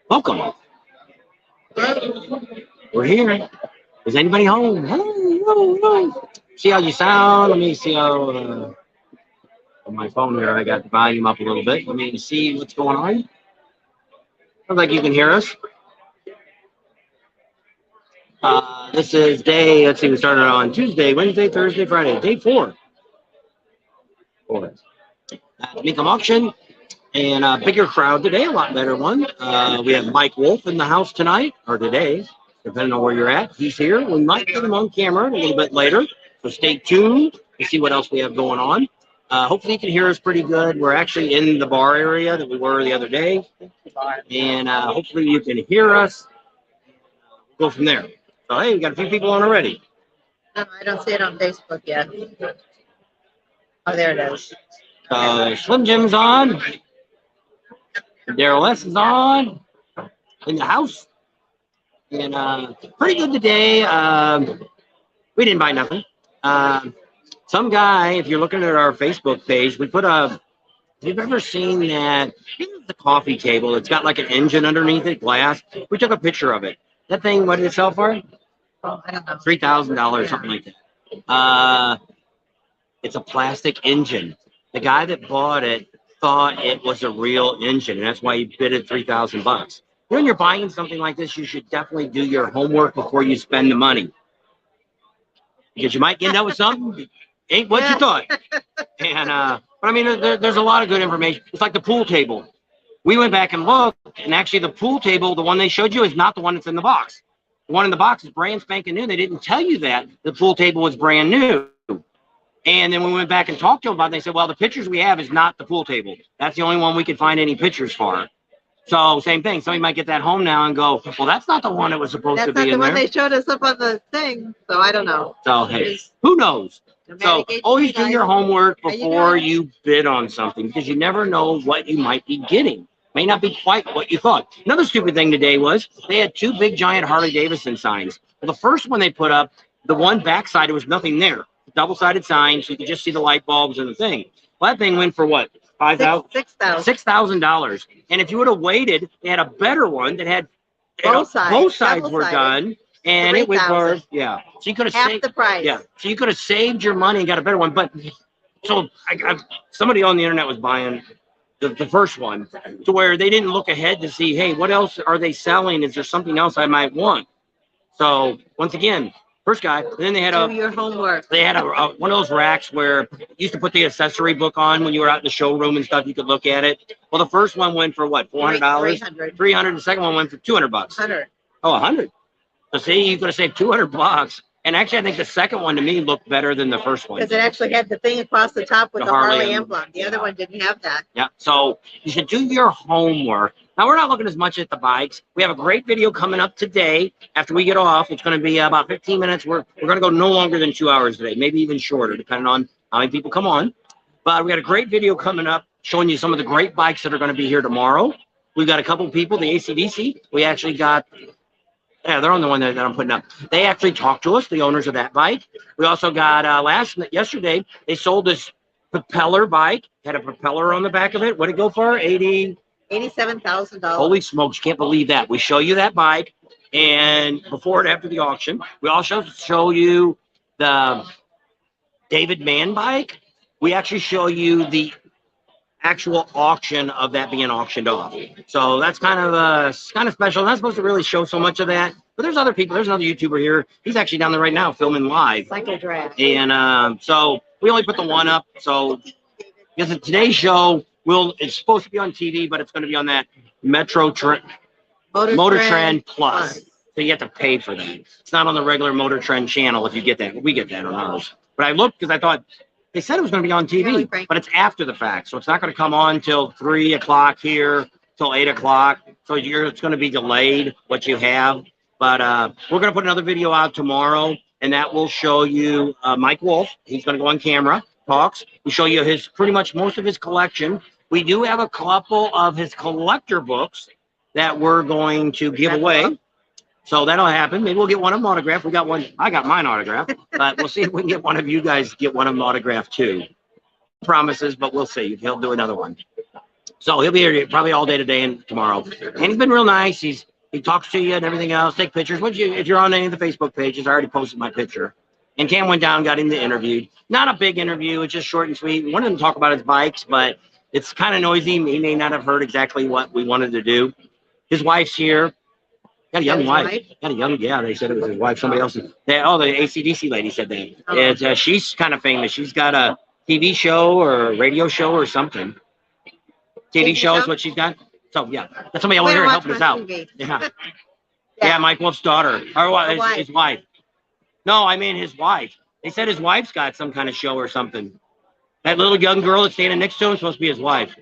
Welcome. We're here. Is anybody home? Hello, hello, hello. See how you sound? Let me see how on my phone here. I got the volume up a little bit. Let me see what's going on. Sounds like you can hear us. This is day. Let's see. We started on Tuesday, Wednesday, Thursday, Friday. Day four. Mecum auction and a bigger crowd today. A lot better one. We have Mike Wolf in the house tonight or today, depending on where you're at. He's here. We might get him on camera a little bit later, so stay tuned to see what else we have going on. Hopefully you can hear us pretty good. We're actually in the bar area that we were the other day, and hopefully you can hear us. We'll go from there. So hey, we got a few people on already. No, I don't see it on Facebook yet. Oh, there it is. Slim Jim's on. Daryl S is on in the house. And pretty good today. We didn't buy nothing. Some guy, if you're looking at our Facebook page, we put a, if you've ever seen that, the coffee table, it's got like an engine underneath it, glass. We took a picture of it. That thing, what did it sell for? Oh, I don't know. $3,000, something like that. It's a plastic engine. The guy that bought it thought it was a real engine, and that's why he bid it $3,000. When you're buying something like this, you should definitely do your homework before you spend the money, because you might end up with something ain't what you thought. And but I mean, there's a lot of good information. It's like the pool table. We went back and looked, and actually the pool table, the one they showed you, is not the one that's in the box. The one in the box is brand spanking new. They didn't tell you that the pool table was brand new. And then we went back and talked to them about it. They said, well, the pictures we have is not the pool table. That's the only one we could find any pictures for. So same thing. Somebody might get that home now and go, well, that's not the one that was supposed to be in there. That's not the one they showed us up on the thing. So I don't know. So, hey, who knows? So always do your homework before you bid on something, because you never know what you might be getting. May not be quite what you thought. Another stupid thing today was they had two big giant Harley Davidson signs. Well, the first one they put up, the one backside, there was nothing there. Double-sided sign, so you could just see the light bulbs and the thing. Well, that thing went for what? $6,000. And if you would have waited, they had a better one that had both sides were done, and it was for So you could have half saved the price. Yeah, so you could have saved your money and got a better one. But so somebody on the internet was buying the first one, to where they didn't look ahead to see, hey, what else are they selling? Is there something else I might want? So once again, first guy, and then they had do your homework. They had one of those racks where you used to put the accessory book on when you were out in the showroom and stuff. You could look at it. Well, the first one went for what? $400. $300. The second one went for $200. 100. Oh, 100. So see, you could have saved $200. And actually, I think the second one to me looked better than the first one. Because it actually had the thing across the top with the Harley emblem. The other one didn't have that. Yeah. So you should do your homework. Now, we're not looking as much at the bikes. We have a great video coming up today. After we get off, it's going to be about 15 minutes. We're going to go no longer than 2 hours today, maybe even shorter, depending on how many people come on. But we got a great video coming up showing you some of the great bikes that are going to be here tomorrow. We've got a couple of people, the ACDC. We actually got... Yeah, they're on the one that I'm putting up. They actually talked to us, the owners of that bike. We also got yesterday, they sold this propeller bike. Had a propeller on the back of it. What did it go for? $87,000. Holy smokes, can't believe that. We show you that bike, and before and after the auction. We also show you the David Mann bike. We actually show you the actual auction of that being auctioned off. So that's kind of special. I'm not supposed to really show so much of that, but there's other people. There's another YouTuber here. He's actually down there right now filming live. Cycle Draft. And so we only put the one up. So because today's show it's supposed to be on TV, but it's going to be on that Motor Trend Plus. So you have to pay for that. It's not on the regular Motor Trend channel if you get that. We get that on ours. But I looked because I thought, they said it was going to be on TV, but it's after the fact. So it's not going to come on till 3 o'clock here, till 8 o'clock. So it's going to be delayed, what you have. But we're going to put another video out tomorrow, and that will show you Mike Wolf. He's going to go on camera, talks. We'll show you pretty much most of his collection. We do have a couple of his collector books that we're going to give away. So that'll happen. Maybe we'll get one of them autographed. We got one. I got mine autographed, but we'll see if we can get one of you guys get one of them autographed too. Promises, but we'll see. He'll do another one. So he'll be here probably all day today and tomorrow. And he's been real nice. He talks to you and everything else. Take pictures. If you're on any of the Facebook pages, I already posted my picture. And Cam went down, got him interviewed. Not a big interview. It's just short and sweet. We wanted him to talk about his bikes, but it's kind of noisy. He may not have heard exactly what we wanted to do. His wife's here. Got a young wife. Got a young, yeah, they said it was his wife. Somebody else. The AC/DC lady said that. Oh. She's kind of famous. She's got a TV show or a radio show or something. TV show is what she's got. So, yeah. That's somebody over here helping us out. Yeah. Yeah, Mike Wolf's daughter. Or his wife. No, I mean his wife. They said his wife's got some kind of show or something. That little young girl that's standing next to him is supposed to be his wife.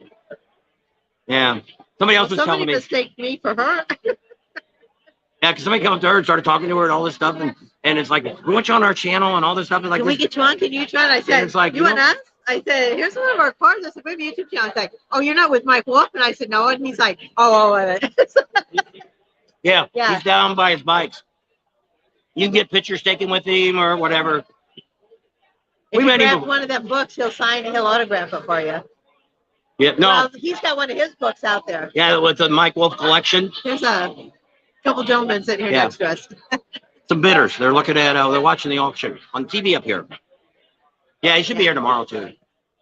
Yeah. Somebody else was telling me. Somebody mistake me for her. Yeah, because somebody came up to her and started talking to her and all this stuff, and it's like, we want you on our channel and all this stuff. It's like, can we get you on? Can you try? And I said, it's like, you and us? I said, here's one of our cars. I said, we have a YouTube channel. It's like, oh, you're not with Mike Wolf? And I said, no. And he's like, oh. Yeah, he's down by his bikes. You can get pictures taken with him or whatever. If you grab one of them books, he'll sign and he'll autograph it for you. Yeah, no. Well, he's got one of his books out there. Yeah, with the Mike Wolf collection. There's a couple gentlemen sitting here next to us. Some bidders. They're looking at, they're watching the auction on TV up here. Yeah, he should be here tomorrow too,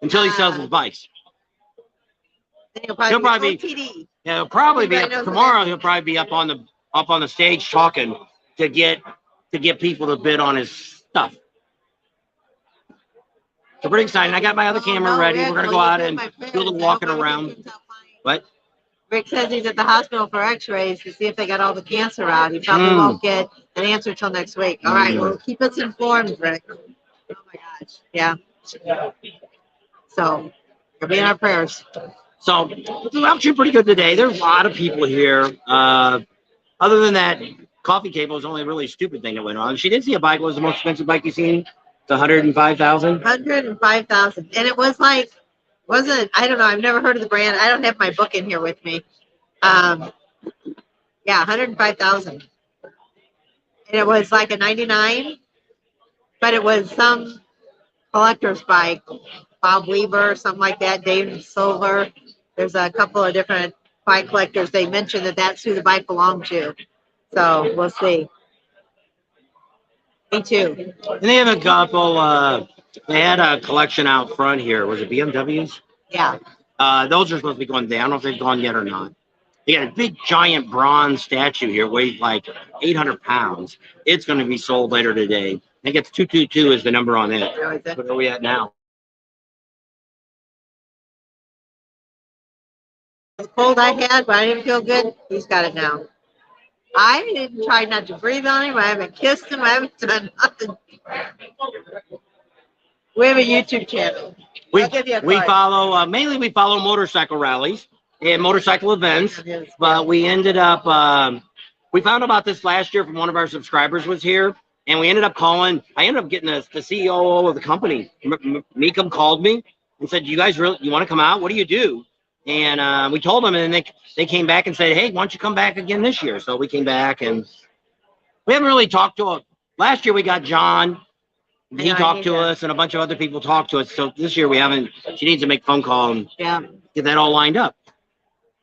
until he sells his bikes. He'll probably be. Yeah, he'll probably be up tomorrow. He'll probably be up on the stage talking to get people to bid on his stuff. So pretty exciting. I got my other camera ready. We're gonna go out and do a little walking around. What? Rick says he's at the hospital for x-rays to see if they got all the cancer out. He probably won't get an answer till next week. All right, well, keep us informed, Rick. Oh my gosh. Yeah. So we'll be in our prayers. So it's actually pretty good today. There's a lot of people here. Other than that, coffee table was only a really stupid thing that went on. She did see a bike. What was the most expensive bike you've seen? It's 105,000. 105,000, and it was like, I don't know. I've never heard of the brand. I don't have my book in here with me. Yeah, 105,000, and it was like a 99, but it was some collector's bike, Bob Weaver, something like that. Dave Silver. There's a couple of different bike collectors. They mentioned that that's who the bike belonged to. So we'll see. Me too. And they have a couple. They had a collection out front here. Was it BMWs? Yeah. Those are supposed to be going down. I don't know if they've gone yet or not. They got a big giant bronze statue here, weighs like 800 pounds. It's going to be sold later today. I think it's 222 is the number on it. Where are we at now? The cold I had, but I didn't feel good. He's got it now. I didn't try not to breathe on him. I haven't kissed him. I haven't done nothing. We have a YouTube channel. We follow, mainly we follow motorcycle rallies and motorcycle events. But we ended up, we found about this last year from one of our subscribers was here. And we ended up calling, I ended up getting the CEO of the company. Mecum called me and said, you guys really, you want to come out? What do you do? And we told them, and they came back and said, hey, why don't you come back again this year? So we came back, and we haven't really talked to them. Last year we got John. He talked to us, and a bunch of other people talked to us. So this year we haven't. She needs to make a phone call and get that all lined up.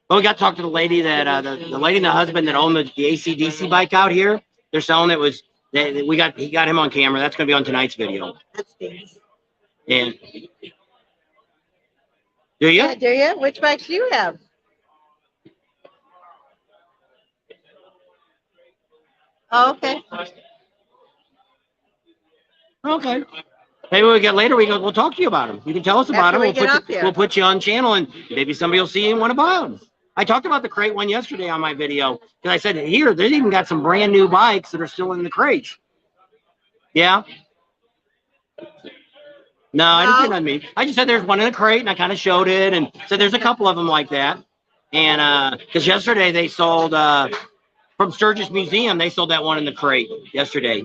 But we got to talk to the lady that the lady and the husband that owned the AC/DC bike out here. They're selling it. He got him on camera. That's going to be on tonight's video. That's nice. And do you? Yeah, do you? Which bikes do you have? Oh, okay. Okay. Maybe we get later. We'll talk to you about them. You can tell us about them. We'll put you on channel, and maybe somebody will see you and want to buy them. I talked about the crate one yesterday on my video because I said here they even got some brand new bikes that are still in the crates. Yeah. No, I didn't say that mean. I just said there's one in the crate, and I kind of showed it, and said there's a couple of them like that. And because yesterday they sold from Sturgis Museum, they sold that one in the crate yesterday.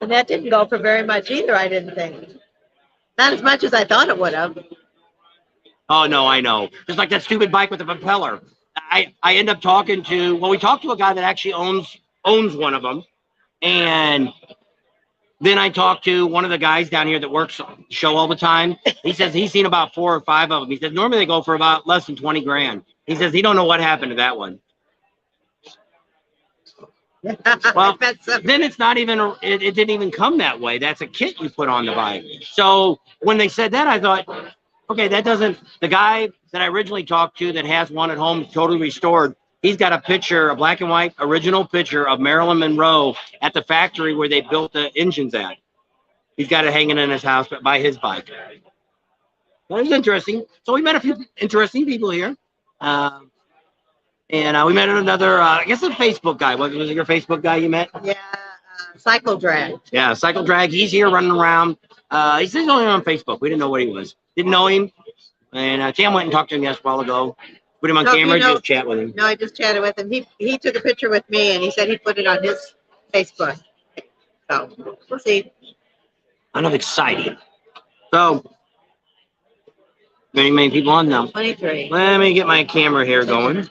And that didn't go for very much either, I didn't think. Not as much as I thought it would have. Oh, no, I know. Just like that stupid bike with the propeller. I end up talking to, well, we talked to a guy that actually owns one of them. And Then I talked to one of the guys down here that works the show all the time. He says he's seen about 4 or 5 of them. He says normally they go for about less than 20 grand. He says he don't know what happened to that one. Well, then it's not even, it didn't even come that way. That's a kit you put on the bike. So when they said that, I thought, okay, that doesn't, the guy that I originally talked to that has one at home totally restored, he's got a picture, a black and white original picture of Marilyn Monroe at the factory where they built the engines at. He's got it hanging in his house by his bike. Well, it was interesting. So we met a few interesting people here. And we met another, I guess a Facebook guy. Was it your Facebook guy you met? Yeah, Cycle Drag. Yeah, Cycle Drag. He's here running around. He says he's only on Facebook. We didn't know what he was. Didn't know him. And Tam went and talked to him a while ago. Put him on camera, just chat with him. No, I just chatted with him. He took a picture with me, and he said he put it on his Facebook. So we'll see. I'm excited. So, many people on now. 23. Let me get my camera here going.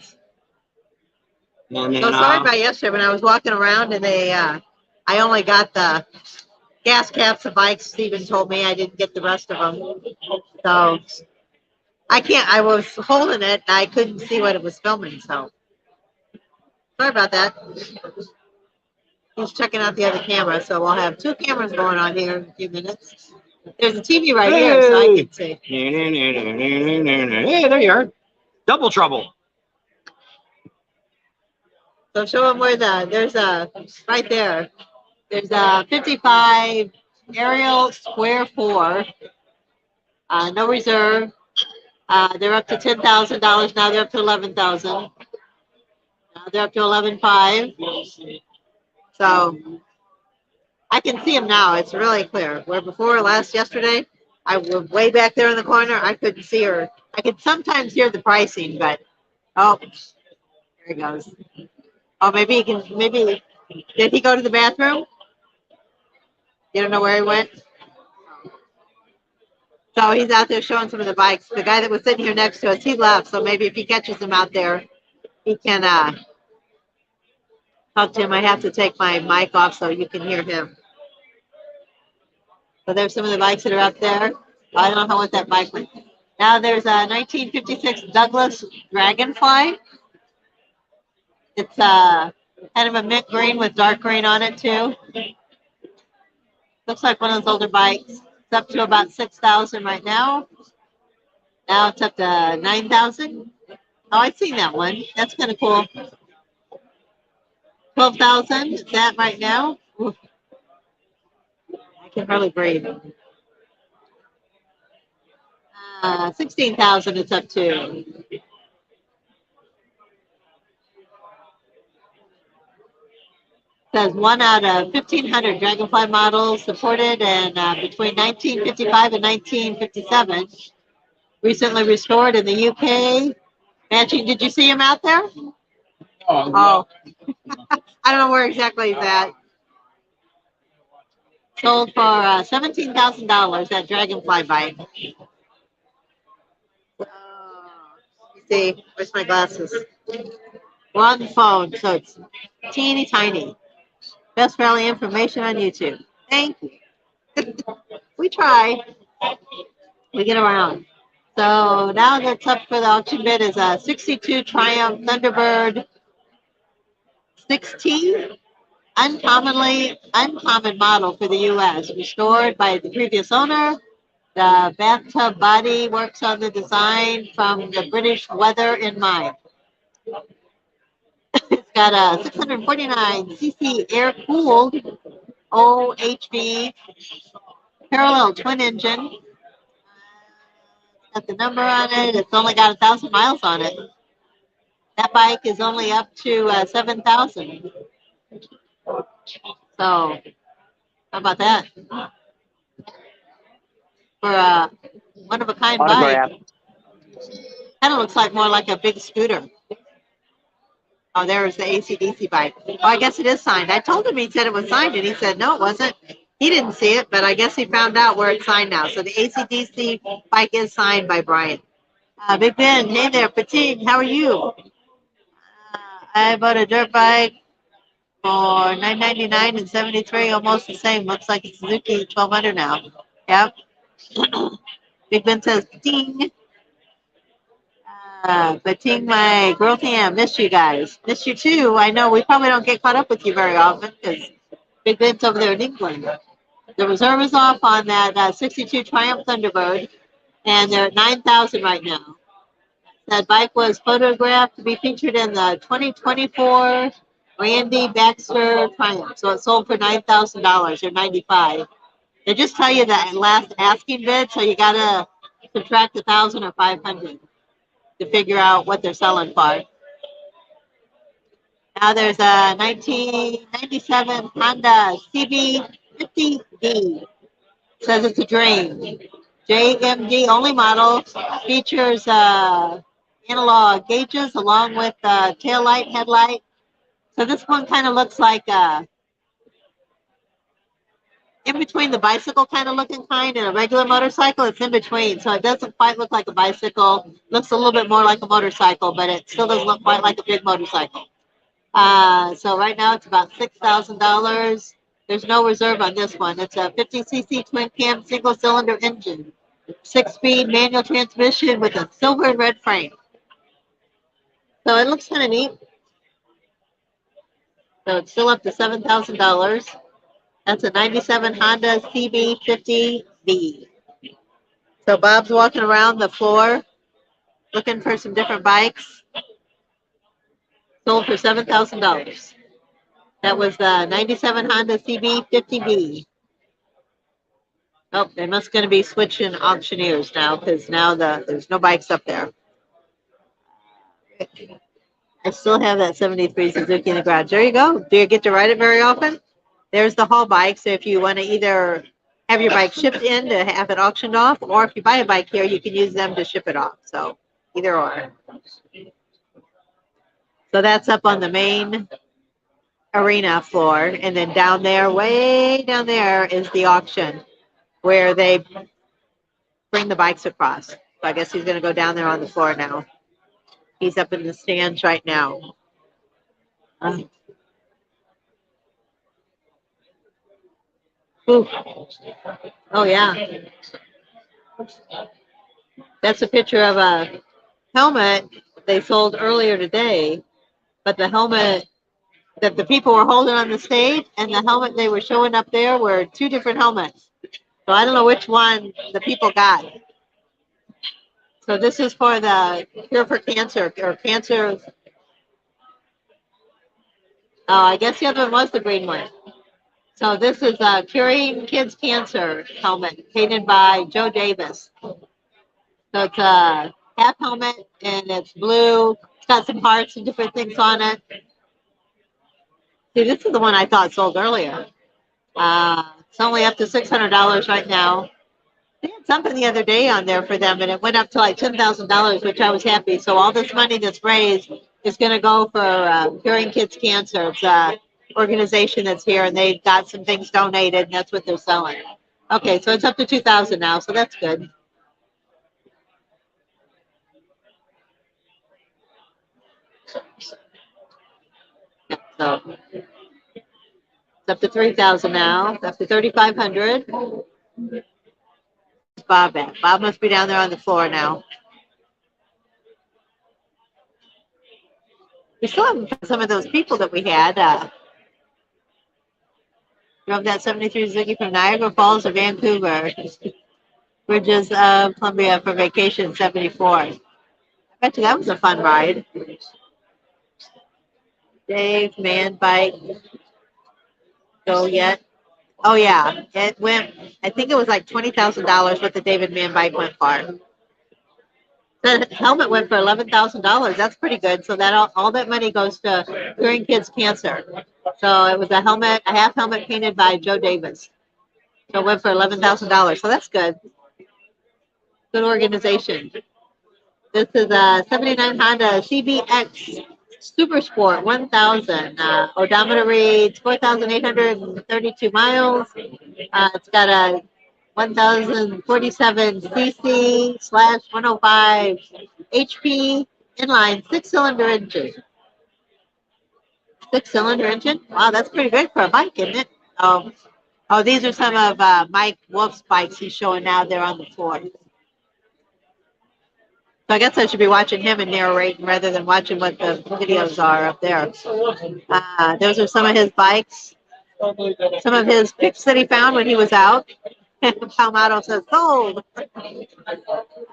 And then, so sorry about yesterday when I was walking around and I only got the gas caps of bikes. Steven told me I didn't get the rest of them. So I was holding it and I couldn't see what it was filming. So sorry about that. He's checking out the other camera. So we'll have 2 cameras going on here in a few minutes. There's a TV right here so I can see. Hey, there you are. Double trouble. So show them where there's right there. There's a 55 Ariel Square 4. No reserve. They're up to $10,000 now. They're up to $11,000. Now they're up to $11,500. So I can see them now. It's really clear. Where before yesterday, I was way back there in the corner. I couldn't see her. I could sometimes hear the pricing, but oh, there he goes. Oh, maybe did he go to the bathroom? You don't know where he went? So he's out there showing some of the bikes. The guy that was sitting here next to us, he left. So maybe if he catches him out there, he can talk to him. I have to take my mic off so you can hear him. So there's some of the bikes that are up there. I don't know what that bike was. Now there's a 1956 Douglas Dragonfly. It's kind of a mint green with dark green on it too. Looks like one of those older bikes. It's up to about 6,000 right now. Now it's up to 9,000. Oh, I've seen that one. That's kind of cool. 12,000 is that right now. Oof. I can hardly breathe. 16,000 it's up to. Says 1 out of 1,500 Dragonfly models supported and between 1955 and 1957. Recently restored in the UK. Matching, did you see him out there? Oh. I don't know where exactly he's at. Sold for $17,000, that Dragonfly bike. Let me see. Where's my glasses? We're on the phone, so it's teeny tiny. Best Rally information on YouTube. Thank you. We try. We get around. So now that's up for the auction bid is a 62 Triumph Thunderbird 16. Uncommon model for the U.S. Restored by the previous owner. The bathtub body works on the design from the British weather in mind. It's got a 649 cc air-cooled OHV parallel twin engine. Got the number on it. It's only got 1,000 miles on it. That bike is only up to 7,000. So, how about that? For a one-of-a-kind bike. Kind of looks like more like a big scooter. Oh, there's the AC/DC bike. Oh, I guess it is signed. I told him, he said it was signed, and he said, no, it wasn't. He didn't see it, but I guess he found out where it's signed now. So the AC/DC bike is signed by Brian. Big Ben, hey there, Fatigue, how are you? I bought a dirt bike for $999 and $73, almost the same. Looks like it's Suzuki 1200 now. Yep. Big Ben says, ding. But ting, my girl Tam, missed you guys. Missed you too. I know we probably don't get caught up with you very often because Big Ben's over there in England. The reserve is off on that 62 Triumph Thunderbird, and they're at 9,000 right now. That bike was photographed to be featured in the 2024 Randy Baxter Triumph. So it sold for $9,000 or 95. They just tell you that last asking bid, so you gotta subtract 1,000 or 500 to figure out what they're selling for. Now there's a 1997 Honda CB50D. Says it's a dream. JMD only model, features analog gauges along with tail light, headlight. So this one kind of looks like in between the bicycle kind of looking kind and a regular motorcycle. It's in between, so it doesn't quite look like a bicycle. Looks a little bit more like a motorcycle, but it still doesn't look quite like a big motorcycle. So right now it's about $6,000. There's no reserve on this one. It's a 50cc twin cam single cylinder engine, 6-speed manual transmission with a silver and red frame. So it looks kind of neat. So it's still up to $7,000. That's a 97 Honda CB50B. So Bob's walking around the floor looking for some different bikes. Sold for $7,000. That was the 97 Honda CB50B. Oh, they must going to be switching auctioneers now because now there's no bikes up there. I still have that 73 Suzuki in the garage. There you go. Do you get to ride it very often? There's the haul bike. So if you want to either have your bike shipped in to have it auctioned off, or if you buy a bike here, you can use them to ship it off. So either or. So that's up on the main arena floor. And then down there, way down there, is the auction where they bring the bikes across. So I guess he's going to go down there on the floor now. He's up in the stands right now. Oh, yeah. That's a picture of a helmet they sold earlier today, but the helmet that the people were holding on the stage and the helmet they were showing up there were two different helmets. So I don't know which one the people got. So this is for the cure for cancer or cancer. Oh, I guess the other one was the green one. So this is a Curing Kids Cancer helmet painted by Joe Davis. So it's a half helmet and it's blue. It's got some hearts and different things on it. See, this is the one I thought sold earlier. It's only up to $600 right now. They had something the other day on there for them, and it went up to like $10,000, which I was happy. So all this money that's raised is going to go for Curing Kids Cancer. It's an organization that's here, and they got some things donated, and that's what they're selling. Okay, so it's up to $2,000 now, so that's good. Yeah, so it's up to $3,000 now. It's up to $3,500. Bob at? Bob must be down there on the floor now. We still haven't found some of those people that we had. Drove that 73 Suzuki from Niagara Falls to Vancouver. Bridges of Columbia for vacation 74. I bet you that was a fun ride. Dave, man bike. Go yet? Oh, yeah. It went, I think it was like $20,000 what the David Man bike went for. The helmet went for $11,000. That's pretty good. So that all that money goes to Curing Kids Cancer. So it was a helmet, a half helmet painted by Joe Davis. So it went for $11,000. So that's good. Good organization. This is a 79 Honda CBX Super Sport 1000. Odometer reads 4,832 miles. It's got a 1,047 cc / 105 HP inline 6-cylinder engine. 6-cylinder engine. Wow, that's pretty good for a bike, isn't it? Oh, these are some of Mike Wolf's bikes he's showing now. They're on the floor. So I guess I should be watching him and narrating rather than watching what the videos are up there. Those are some of his bikes. Some of his picks that he found when he was out. Palmato says sold.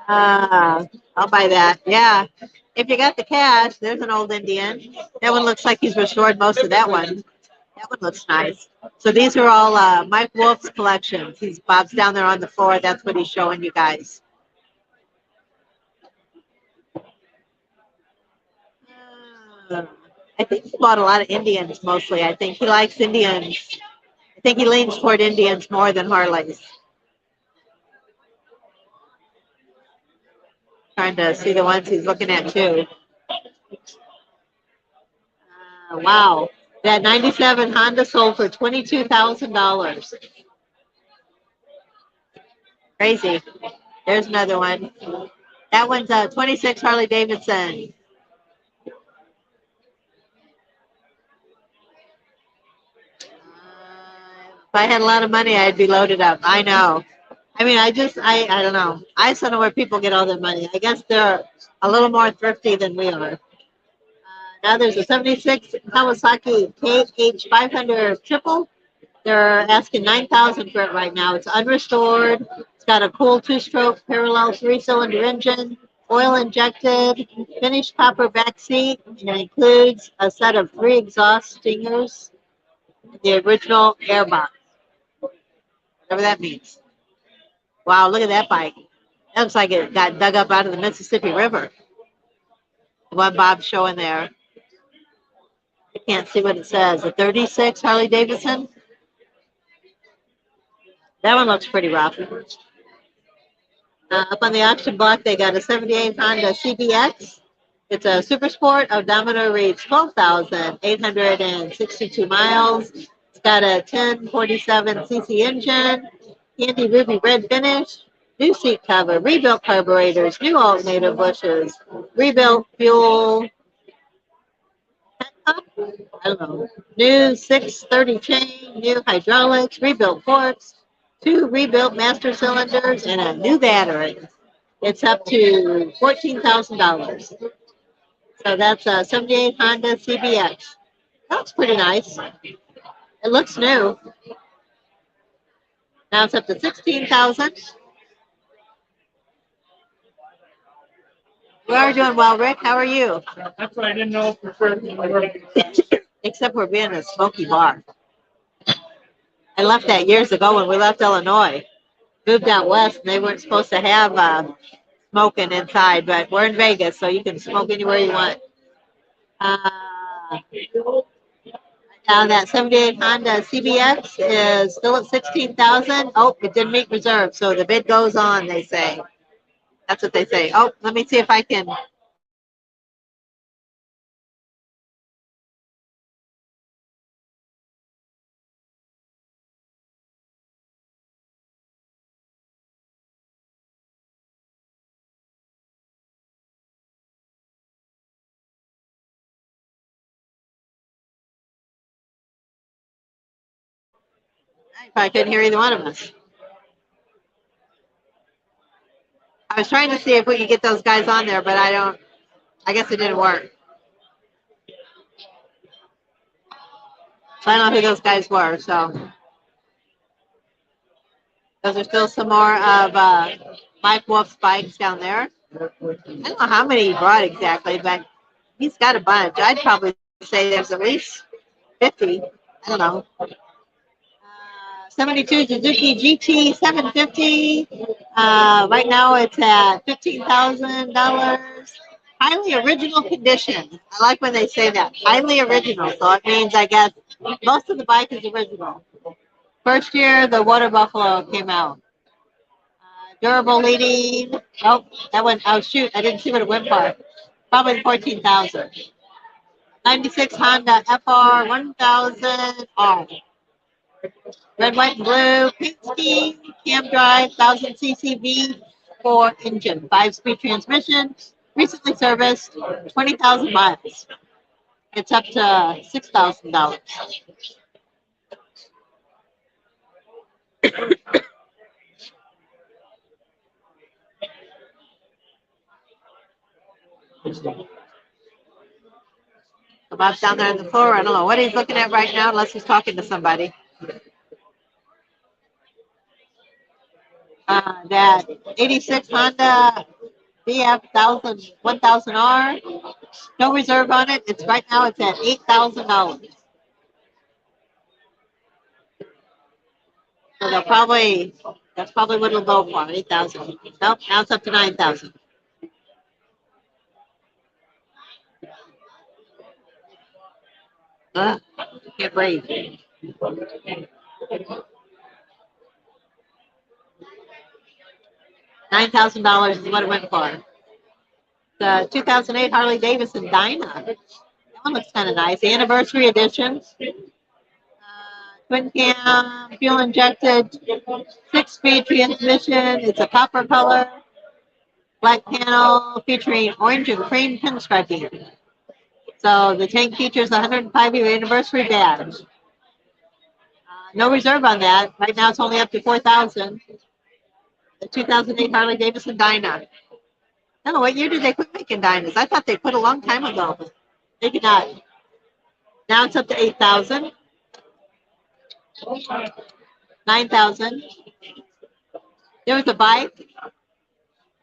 I'll buy that. Yeah. If you got the cash, there's an old Indian. That one looks like he's restored most of that one. That one looks nice. So these are all Mike Wolf's collections. Bob's down there on the floor. That's what he's showing you guys. I think he bought a lot of Indians mostly. I think he likes Indians. I think he leans toward Indians more than Harleys. Trying to see the ones he's looking at too. Wow. That 97 Honda sold for $22,000. Crazy. There's another one. That one's a 26 Harley Davidson. If I had a lot of money, I'd be loaded up. I know. I mean, I don't know. I just don't know where people get all their money. I guess they're a little more thrifty than we are. Now there's a 76 Kawasaki KH500 triple. They're asking $9,000 for it right now. It's unrestored. It's got a cool 2-stroke parallel 3-cylinder engine, oil injected, finished copper back seat, and it includes a set of 3 exhaust stingers, and the original airbox, whatever that means. Wow, look at that bike. That looks like it got dug up out of the Mississippi River. The one Bob's showing there. I can't see what it says. A 36 Harley Davidson. That one looks pretty rough. Up on the auction block, they got a 78 Honda CBX. It's a super sport. Odometer reads 12,862 miles. It's got a 1047cc engine, candy ruby red finish, new seat cover, rebuilt carburetors, new alternator bushes, rebuilt fuel. I don't know. New 630 chain, new hydraulics, rebuilt forks, 2 rebuilt master cylinders, and a new battery. It's up to $14,000. So that's a 78 Honda CBX. That's pretty nice. It looks new. Now it's up to $16,000. We are doing well, Rick. How are you? That's what I didn't know for sure. Except we're being a smoky bar. I left that years ago when we left Illinois. Moved out west, and they weren't supposed to have smoking inside, but we're in Vegas, so you can smoke anywhere you want. Now that 78 Honda CBX is still at $16,000. Oh, it didn't meet reserve, so the bid goes on, they say. That's what they say. Oh, let me see if I can. I probably couldn't hear either one of us. I was trying to see if we could get those guys on there, but I guess it didn't work. So I don't know who those guys were, so. Those are still some more of Mike Wolf's bikes down there. I don't know how many he brought exactly, but he's got a bunch. I'd probably say there's at least 50. I don't know. 72 Suzuki GT 750. Right now it's at $15,000. Highly original condition. I like when they say that. Highly original. So it means, I guess, most of the bike is original. First year, the Water Buffalo came out. Durable leading. Oh, that one. Oh, shoot. I didn't see what it went for. Probably 14,000. 96 Honda FR 1000 R. Red, white, and blue. Paint scheme. Cam drive. 1000cc V4 engine. 5-speed transmission. Recently serviced. 20,000 miles. It's up to $6,000. Bob's down there on the floor. I don't know what he's looking at right now, unless he's talking to somebody. That 86 Honda BF 1000R. No reserve on it. It's right now. It's at $8,000. So they'll probably. That's probably what it'll go for. 8,000. Nope. Now it's up to 9,000. Can't breathe. $9,000 is what it went for. The 2008 Harley Davidson Dyna. That one looks kind of nice. The anniversary edition. Twin cam, fuel injected, 6-speed transmission. It's a copper color. Black panel featuring orange and cream pinstriping. So the tank features a 105-year anniversary badge. No reserve on that. Right now it's only up to $4,000. The 2008 Harley Davidson Dyna. I don't know, what year did they quit making Dynas? I thought they quit a long time ago. Maybe not. Now it's up to $8,000. $9,000. There was a bike,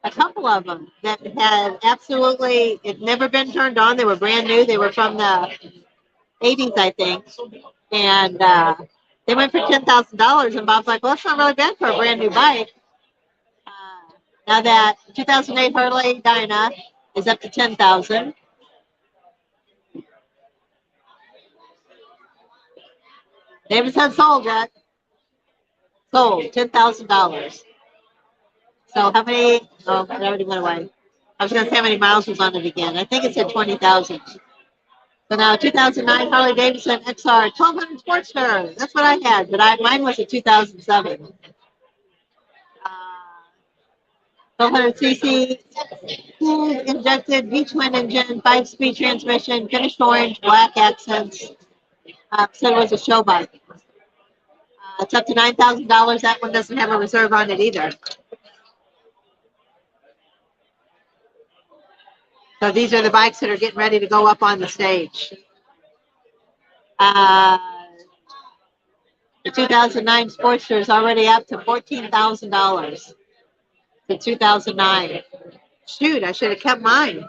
a couple of them that had absolutely, it never been turned on. They were brand new. They were from the 80s, I think. And they went for $10,000. And Bob's like, well, it's not really bad for a brand new bike. Now that 2008 Harley Dyna is up to $10,000. They haven't said sold yet. Sold, $10,000. So how many? Oh, it already went away. I was going to say how many miles was on it again. I think it said 20,000. So now 2009 Harley Davidson XR 1200 Sportster. That's what I had, but mine was a 2007. 1200cc injected V-twin engine, 5-speed transmission, finished orange, black accents. So it was a show bike. It's up to $9,000. That one doesn't have a reserve on it either. So these are the bikes that are getting ready to go up on the stage. The 2009 Sportster is already up to $14,000. The 2009. Shoot, I should have kept mine.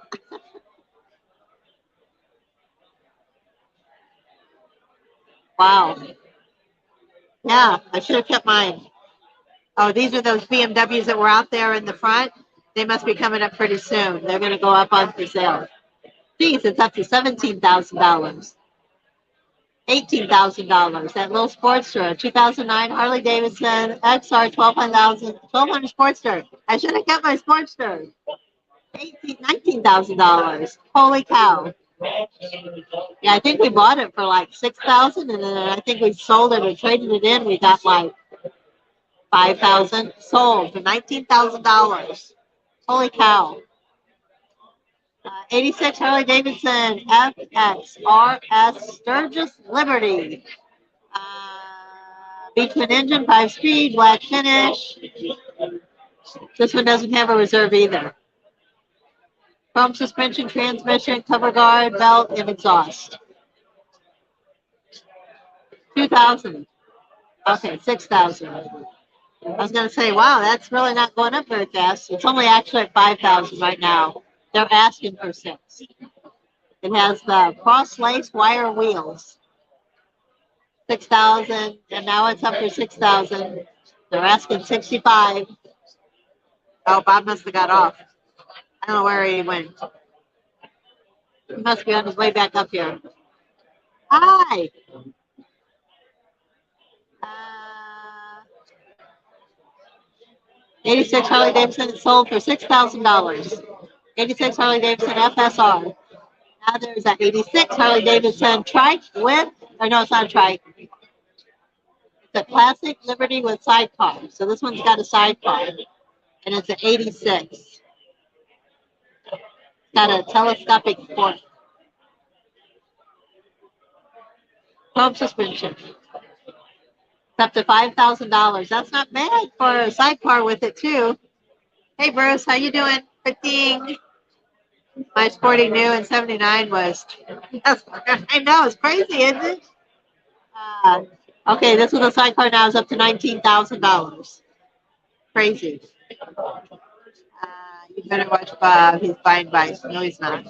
Wow. Yeah, I should have kept mine. Oh, these are those BMWs that were out there in the front. They must be coming up pretty soon. They're going to go up on for sale. Geez, it's up to $17,000. $18,000. That little Sportster, 2009 Harley Davidson XR 1200 Sportster. I should have kept my Sportster. $19,000. Holy cow. Yeah, I think we bought it for like $6,000, and then I think we sold it or traded it in. We got like $5,000. Sold for $19,000. Holy cow. 86 Harley Davidson FXRS Sturgis Liberty. V-twin engine, 5-speed, black finish. This one doesn't have a reserve either. Chrome suspension, transmission, cover guard, belt, and exhaust. 2,000. Okay, 6,000. I was going to say, wow, that's really not going up very fast. It's only actually at 5,000 right now. They're asking for 6. It has the cross-lace wire wheels. 6,000, and now it's up for 6,000. They're asking 65. Oh, Bob must have got off. I don't know where he went. He must be on his way back up here. Hi. 86 Harley Davidson sold for $6,000. 86 Harley Davidson FSR. Now there's an 86 Harley Davidson trike with, or no, it's not a trike. It's a classic Liberty with sidecar. So this one's got a sidecar. And it's an 86. It's got a telescopic fork. Chrome suspension. It's up to $5,000. That's not bad for a sidecar with it too. Hey Bruce, how you doing? 15. My sporting new in '79 was. I know it's crazy, isn't it? Uh, okay, this with a sidecar now is up to $19,000. Crazy. You better watch Bob. He's buying bikes. No, he's not.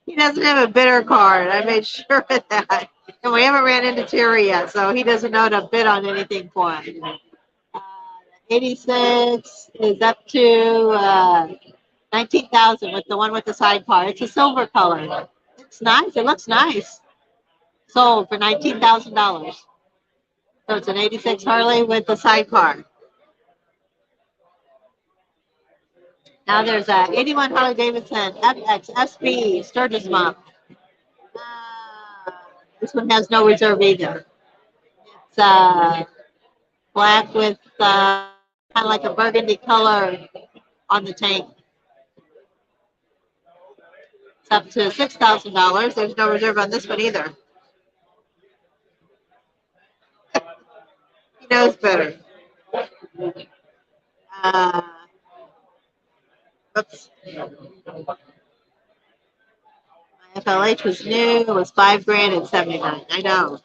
He doesn't have a bidder card. I made sure of that. And we haven't ran into Terry yet, so he doesn't know to bid on anything for him. 86 is up to 19,000 with the one with the sidecar. It's a silver color. It's nice. It looks nice. Sold for $19,000. So it's an 86 Harley with the sidecar. Now there's a 81 Harley Davidson FX SB Sturgis mop. This one has no reserve either. It's black with kind of like a burgundy color on the tank. It's up to $6,000. There's no reserve on this one either. He knows better. Oops. My FLH was new. It was $5,000 in '79. I know.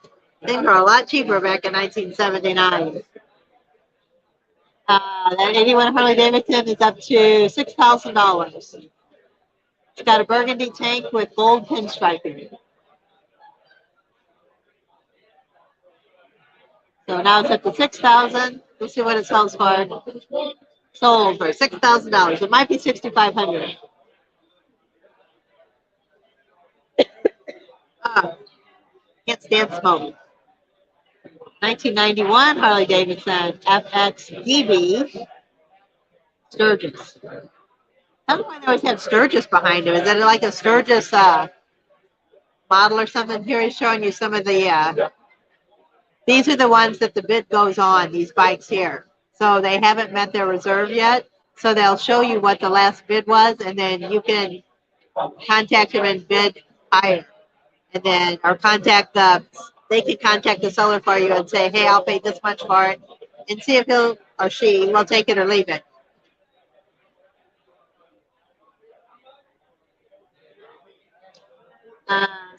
Things were a lot cheaper back in 1979. That 81 Harley Davidson is up to $6,000. It's got a burgundy tank with gold pinstriping. So now it's up to $6,000. We'll see what it sells for. Sold for $6,000. It might be $6,500. Can't stand smoke. 1991 Harley Davidson FXDB Sturgis. I don't know why they always have Sturgis behind him. Is that like a Sturgis model or something? Here he's showing you some of the. These are the ones that the bid goes on. These bikes here. So they haven't met their reserve yet. So they'll show you what the last bid was, and then you can contact them and bid higher. And then, or they can contact the seller for you and say, hey, I'll pay this much for it, and see if he'll or she will take it or leave it.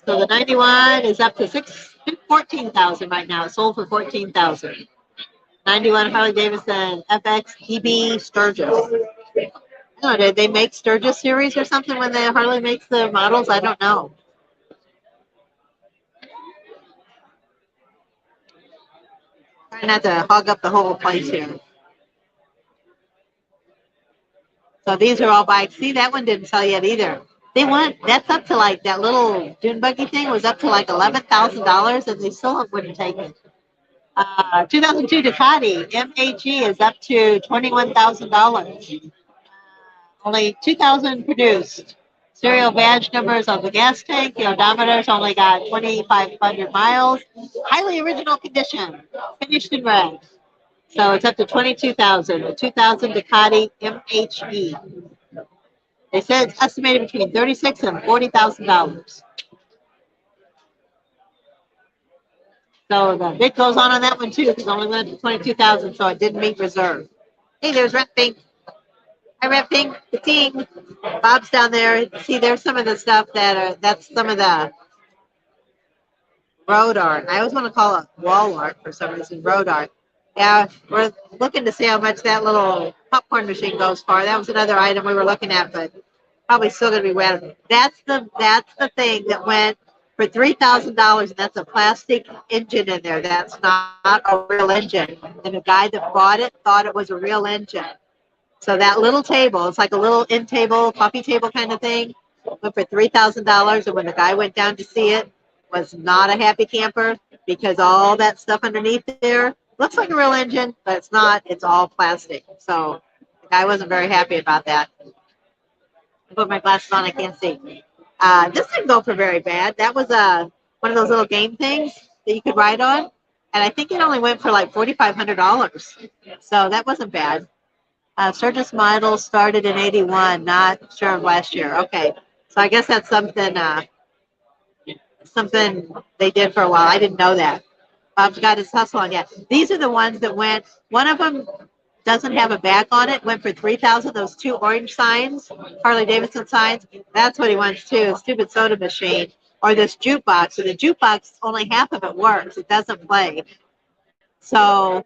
So the 91 is up to $14,000 right now. It's sold for $14,000. 91 Harley Davidson FX EB Sturgis. I don't know, did they make Sturgis series or something when the Harley makes the models? I don't know. Try not to hog up the whole place here. So these are all bikes. See, that one didn't sell yet either. That's up to like, that little dune buggy thing was up to like $11,000, and they still wouldn't take it. 2002 Ducati MHE is up to $21,000. Only 2,000 produced. Serial badge numbers of the gas tank. The odometer's only got 2,500 miles. Highly original condition. Finished in red. So it's up to $22,000. The 2000 Ducati MHE. They said it's estimated between $36,000 and $40,000. So the bid goes on that one too, because it only went to $22,000, so it didn't meet reserve. Hey, there's Red Pink. Hi, Red Pink. The team. Bob's down there. See, there's some of the stuff that's some of the road art. I always want to call it wall art for some reason, road art. Yeah, we're looking to see how much that little popcorn machine goes for. That was another item we were looking at, but probably still going to be wet. That's the thing that went for $3,000, and that's a plastic engine in there. That's not a real engine. And the guy that bought it thought it was a real engine. So that little table, it's like a little end table, coffee table kind of thing, went for $3,000. And when the guy went down to see it, was not a happy camper, because all that stuff underneath there looks like a real engine, but it's not. It's all plastic. So the guy wasn't very happy about that. I put my glasses on, I can't see. This didn't go for very bad. That was one of those little game things that you could ride on. And I think it only went for like $4,500. So that wasn't bad. Sturgis model started in 81, not sure of last year. Okay. So I guess that's something something they did for a while. I didn't know that. Bob's got his hustle on yet. These are the ones that went. One of them doesn't have a back on it. Went for 3,000. Those two orange signs, Harley Davidson signs. That's what he wants too. Stupid soda machine or this jukebox. So the jukebox, only half of it works. It doesn't play. So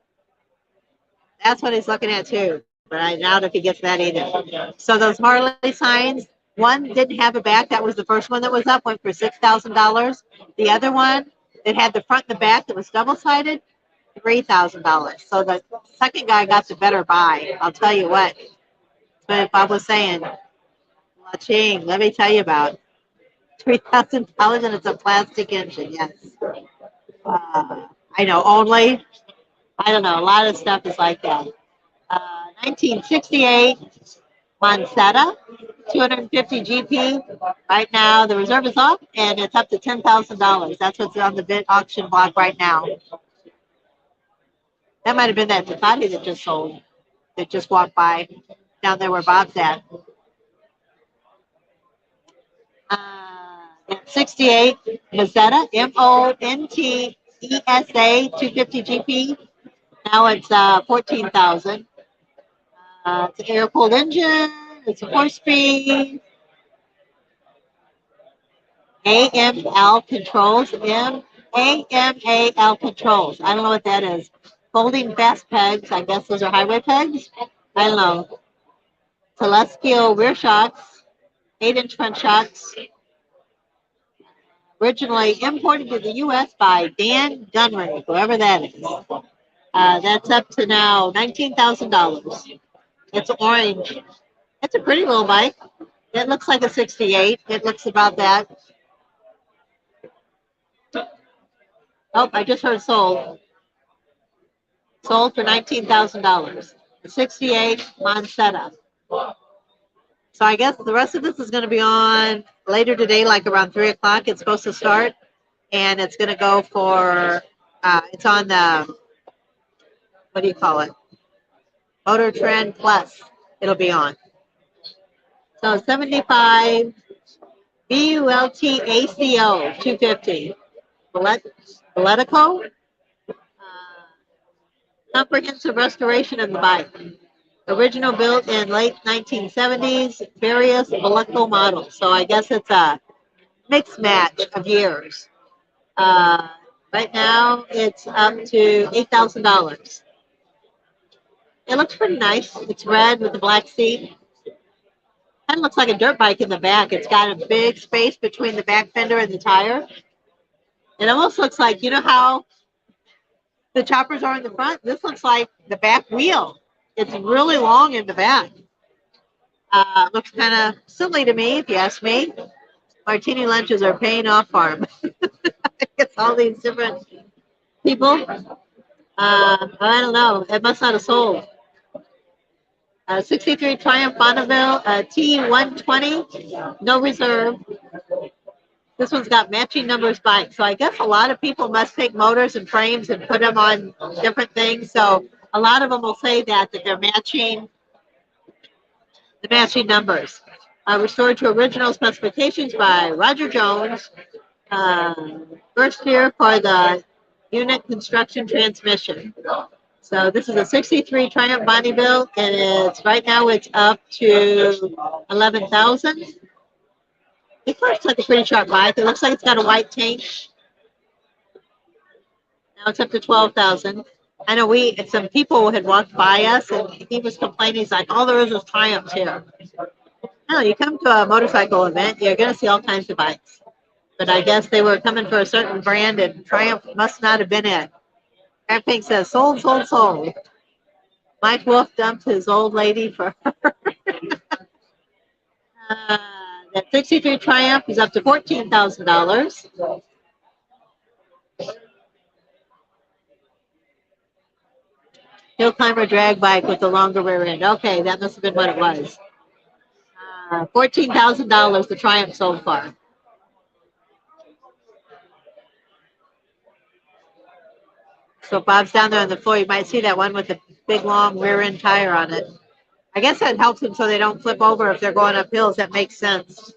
that's what he's looking at too. But I doubt if he gets that either. So those Harley signs, one didn't have a back. That was the first one that was up. Went for $6,000. The other one that had the front and the back that was double sided, $3,000. So the second guy got the better buy. I'll tell you what. But Bob was saying, ching, let me tell you about $3,000 and it's a plastic engine. Yes. I know. Only. I don't know. A lot of stuff is like that. 1968 Moncetta, 250 GP. Right now, the reserve is off, and it's up to $10,000. That's what's on the bid auction block right now. That might have been that Ducati that just sold, that just walked by down there where Bob's at. 68 Montetta, Montesa, 250 GP. Now it's 14,000. It's an air-cooled engine. It's a 4-speed. AML controls. AMAL controls. I don't know what that is. Folding fast pegs. I guess those are highway pegs. I don't know. Telescoping rear shocks. 8-inch front shocks. Originally imported to the U.S. by Dan Gunray, whoever that is. That's up to now $19,000. It's orange. It's a pretty little bike. It looks like a 68. It looks about that. Oh, I just heard sold. Sold for $19,000. A 68 Moncetta. So I guess the rest of this is going to be on later today, like around 3 o'clock. It's supposed to start. And it's going to go for, it's on the, what do you call it? Motor Trend Plus. It'll be on. So 75 BULTACO 250. Boletico. Comprehensive restoration of the bike. Original built in late 1970s. Various Boletico models. So I guess it's a mixed match of years. Right now it's up to $8,000. It looks pretty nice. It's red with the black seat. Kind of looks like a dirt bike in the back. It's got a big space between the back fender and the tire. It almost looks like, you know how the choppers are in the front? This looks like the back wheel. It's really long in the back. Looks kind of silly to me, if you ask me. Martini lunches are paying off for him. It's all these different people. I don't know. It must not have sold. 63 Triumph Bonneville, T120, no reserve. This one's got matching numbers bike. So I guess a lot of people must take motors and frames and put them on different things. So a lot of them will say that they're matching the matching numbers. Restored to original specifications by Roger Jones. First year for the unit construction transmission. So this is a 63 Triumph Bonneville, and it's right now it's up to 11,000. It looks like a pretty sharp bike. It looks like it's got a white tank. Now it's up to 12,000. I know some people had walked by us, and he was complaining. He's like, all there is Triumphs here. No, you come to a motorcycle event, you're going to see all kinds of bikes. But I guess they were coming for a certain brand, and Triumph must not have been it. Everything says sold, sold, sold. Mike Wolf dumped his old lady for her. That 63 Triumph is up to $14,000. Hill climber drag bike with the longer rear end. Okay, that must have been what it was. $14,000 the Triumph sold for. So if Bob's down there on the floor, you might see that one with the big, long rear end tire on it. I guess that helps them so they don't flip over if they're going up hills. That makes sense.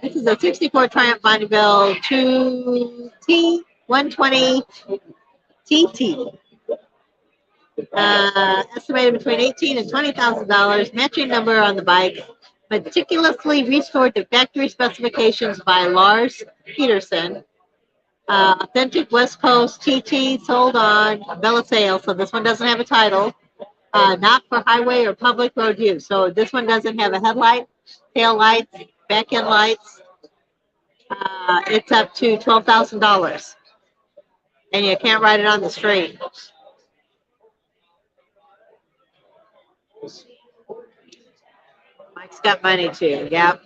This is a 64 Triumph Bonneville 2T 120 TT. Estimated between $18,000 and $20,000. Matching number on the bike. Meticulously restored to factory specifications by Lars Peterson. Authentic West Coast TT sold on bill of sale. So this one doesn't have a title. Not for highway or public road use. So this one doesn't have a headlight, tail lights, back end lights. It's up to $12,000. And you can't ride it on the street. Mike's got money too. Yep.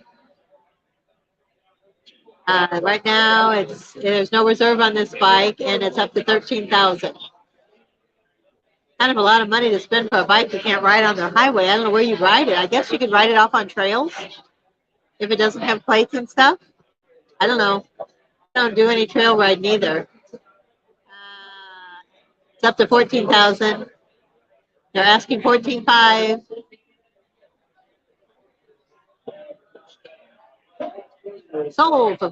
Right now, there's no reserve on this bike, and it's up to $13,000. Kind of a lot of money to spend for a bike you can't ride on the highway. I don't know where you ride it. I guess you could ride it off on trails if it doesn't have plates and stuff. I don't know. I don't do any trail riding either. It's up to $14,000. They're asking $14,500. Sold for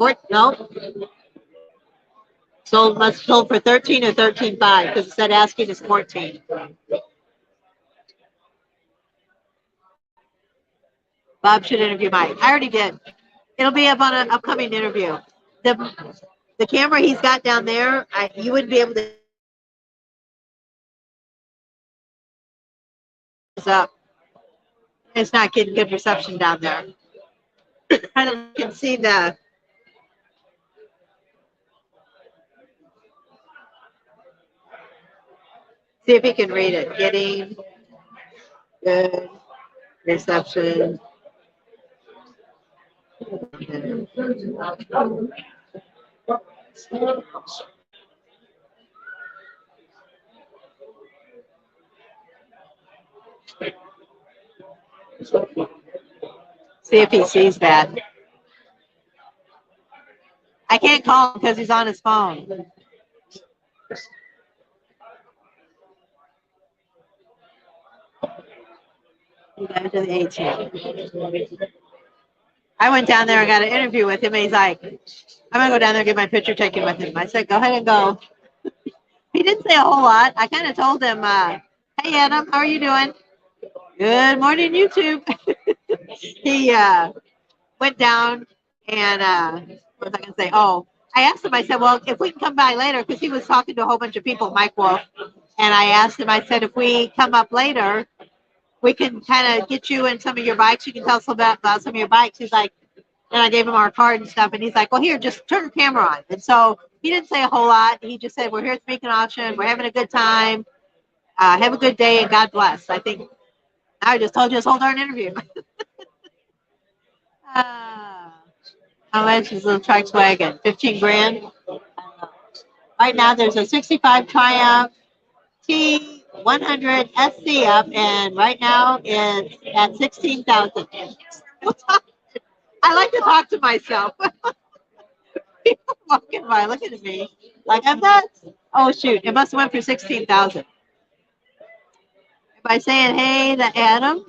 sold for $13,000 or $13,500 because it said asking is $14,000. Bob should interview Mike. I already did. It'll be up on an upcoming interview. The camera he's got down there, you wouldn't be able to. Up. It's not getting good reception down there. I don't know if you can see the. See if he can read it. Getting good reception. See if he sees that. I can't call him because he's on his phone. You got to the 18. I went down there and got an interview with him, and he's like, I'm going to go down there and get my picture taken with him. I said, go ahead and go. He didn't say a whole lot. I kind of told him, hey, Adam, how are you doing? Good morning, YouTube. He went down and what was I going to say? Oh, I asked him, I said, well, if we can come by later, because he was talking to a whole bunch of people, Mike Wolf. And I asked him, I said, if we come up later, we can kind of get you in some of your bikes. You can tell us about some of your bikes. He's like, and I gave him our card and stuff. And he's like, well, here, just turn your camera on. And so he didn't say a whole lot. He just said, we're here at the Beacon Auction. We're having a good time. Have a good day and God bless. I think I just told you this whole darn interview. How much is a little Trikes wagon? 15 grand. Right now, there's a 65 Triumph T100 SC up, and right now it's at 16,000. I like to talk to myself. People walking by looking at me like I'm nuts. Oh shoot! It must have went for 16,000. By saying hey to Adam.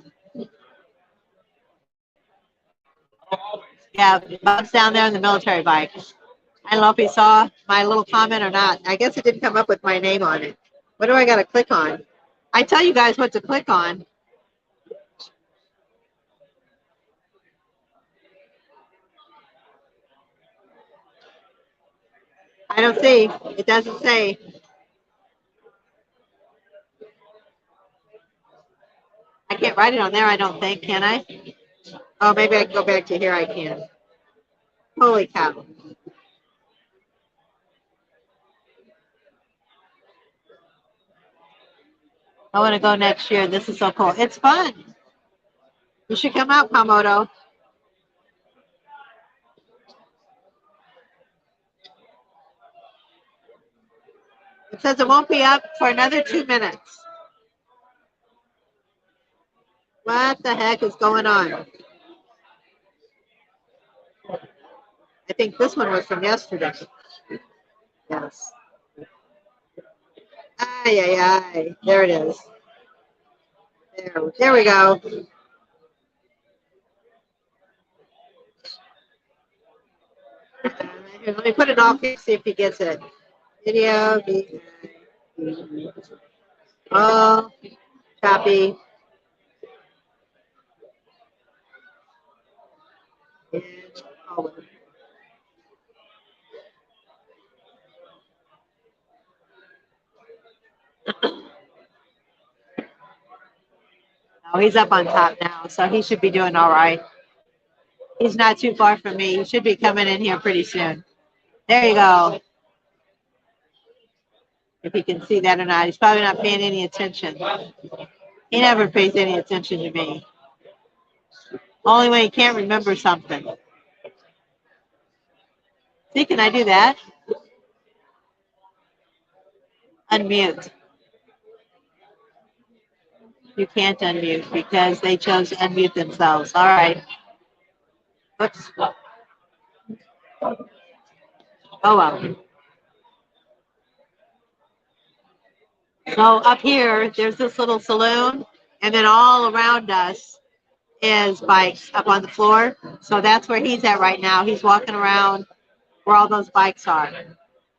Yeah, Bob's down there on the military bike. I don't know if he saw my little comment or not. I guess it didn't come up with my name on it. What do I got to click on? I tell you guys what to click on. I don't see. It doesn't say. I can't write it on there, I don't think. Can I? Oh, maybe I can go back to here. I can. Holy cow. I want to go next year. This is so cool. It's fun. You should come out, Kamoto. It says it won't be up for another 2 minutes. What the heck is going on? I think this one was from yesterday. Yes. Ay, ay, ay. There it is. There we go. Here, let me put it off here, see if he gets it. Video. Oh, copy. And, oh, oh, he's up on top now, so he should be doing all right. He's not too far from me. He should be coming in here pretty soon. There you go. If he can see that or not. He's probably not paying any attention. He never pays any attention to me. Only when he can't remember something. See, can I do that? Unmute. You can't unmute because they chose to unmute themselves. All right. Oops. Oh, well. So up here, there's this little saloon, and then all around us is bikes up on the floor. So that's where he's at right now. He's walking around where all those bikes are.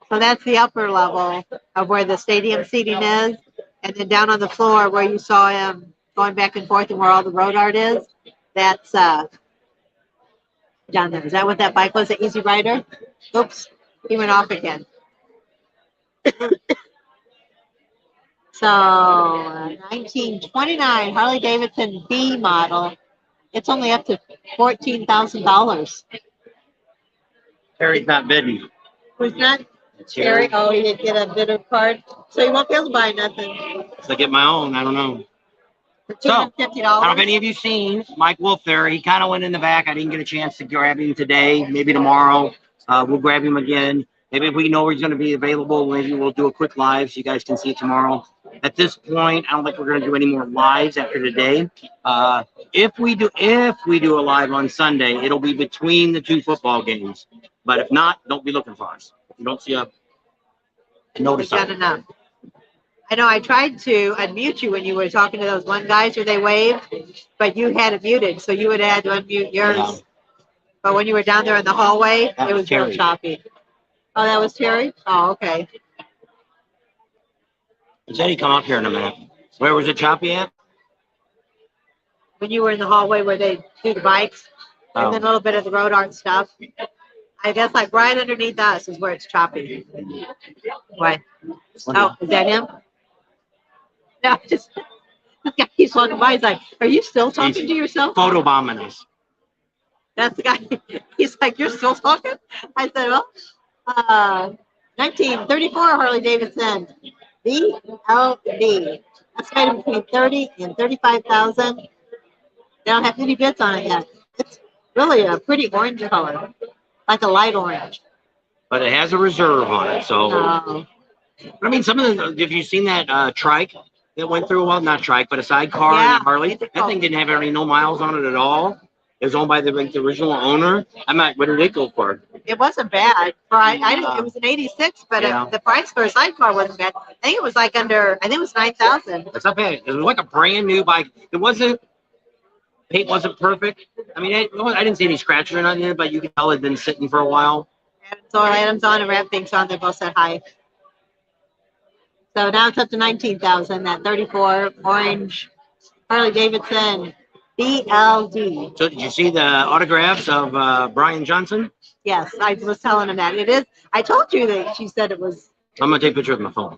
So that's the upper level of where the stadium seating is. And then down on the floor where you saw him going back and forth and where all the road art is, that's down there. Is that what that bike was, the Easy Rider? Oops, he went off again. So 1929 Harley Davidson B model. It's only up to $14,000. Terry's not bidding. Who's not? It's Terry. Terry. Oh, he didn't get a bidder card, so he won't be able to buy nothing. So I get my own. I don't know. For So, $250. I don't know if any of you seen Mike Wolf there. He kind of went in the back. I didn't get a chance to grab him today. Maybe tomorrow. We'll grab him again. Maybe if we know he's going to be available, maybe we'll do a quick live so you guys can see it tomorrow. At this point, I don't think we're going to do any more lives after today. If we do a live on Sunday, it'll be between the two football games. But if not, don't be looking for us. If you don't see a notice We've on done it. enough. I know I tried to unmute you when you were talking to those one guys where they waved, but you had it muted, so you would have had to unmute yours. Yeah. But when you were down there in the hallway, That it was was real Terry. choppy. Oh, that was Terry? Oh, okay. He said he'd come up here in a minute. Where was it choppy at? When you were in the hallway where they do the bikes and then a little bit of the road art stuff. I guess like right underneath us is where it's choppy. What? Oh, is that him? No, just this guy keeps walking by. He's like, "Are you still talking to yourself?" Photobombing us. That's the guy. He's like, "You're still talking?" I said, "Well, 1934 Harley Davidson BLD. Estimated between 30 and 35,000. They don't have any bits on it yet. It's really a pretty orange color, like a light orange. But it has a reserve on it, so. No. I mean, some of the. Have you seen that trike that went through? Well, not trike, but a sidecar Yeah, in the Harley. That thing didn't have no miles on it at all. It was owned by the original owner. What did it go for? It wasn't bad. It was an 86, but Yeah. the price for a sidecar wasn't bad. I think it was like under, I think it was 9,000. It's not bad. It was like a brand new bike. It wasn't. Paint wasn't perfect. I mean, I didn't see any scratches or nothing in it, but you could tell it had been sitting for a while. So Adam's on and Rap Things on. They both said hi. So now it's up to 19,000. That 34 orange Harley Davidson BLD. So did you see the autographs of Brian Johnson? Yes, I was telling him that it is. I told you that she said it was. I'm gonna take a picture with my phone.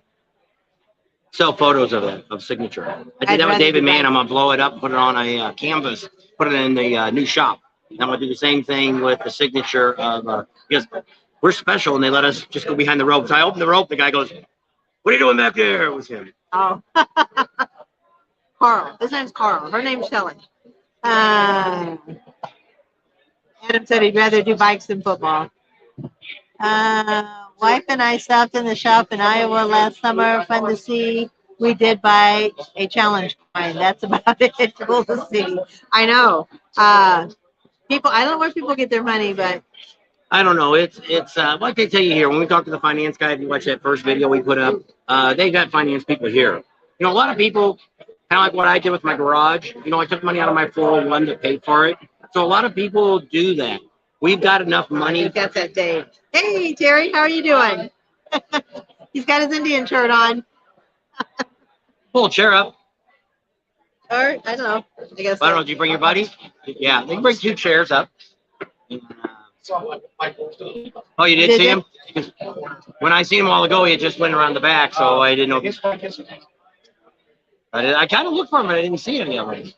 Sell photos of it, of signature. I did I'd that with rather David do Mann. that. I'm gonna blow it up, put it on a canvas, put it in the new shop. And I'm gonna do the same thing with the signature of because we're special and they let us just go behind the rope. So I opened the rope. The guy goes, "What are you doing back there?" It was him. Oh, Carl. His name's Carl. Her name's Shelley. Adam said he'd rather do bikes than football. Wife and I stopped in the shop in Iowa last summer. Fun to see. We did buy a challenge coin. That's about it. Cool to see. I know. People. I don't know where people get their money, but I don't know. It's what they tell you here. When we talk to the finance guy, if you watch that first video we put up, they got finance people here. You know, a lot of people, kind of like what I did with my garage. You know, I took money out of my 401 to pay for it. So a lot of people do that. we've got enough I money. think that's that Dave. Hey, Terry, how are you doing? He's got his Indian shirt on. Pull a chair up. Or, I don't know. I guess. I don't know. Did you bring your buddy? Yeah, they can bring 2 chairs up. Oh, you did see him? When I seen him a while ago, he had just went around the back, so I didn't know. I kind of looked for him, but I didn't see any of them.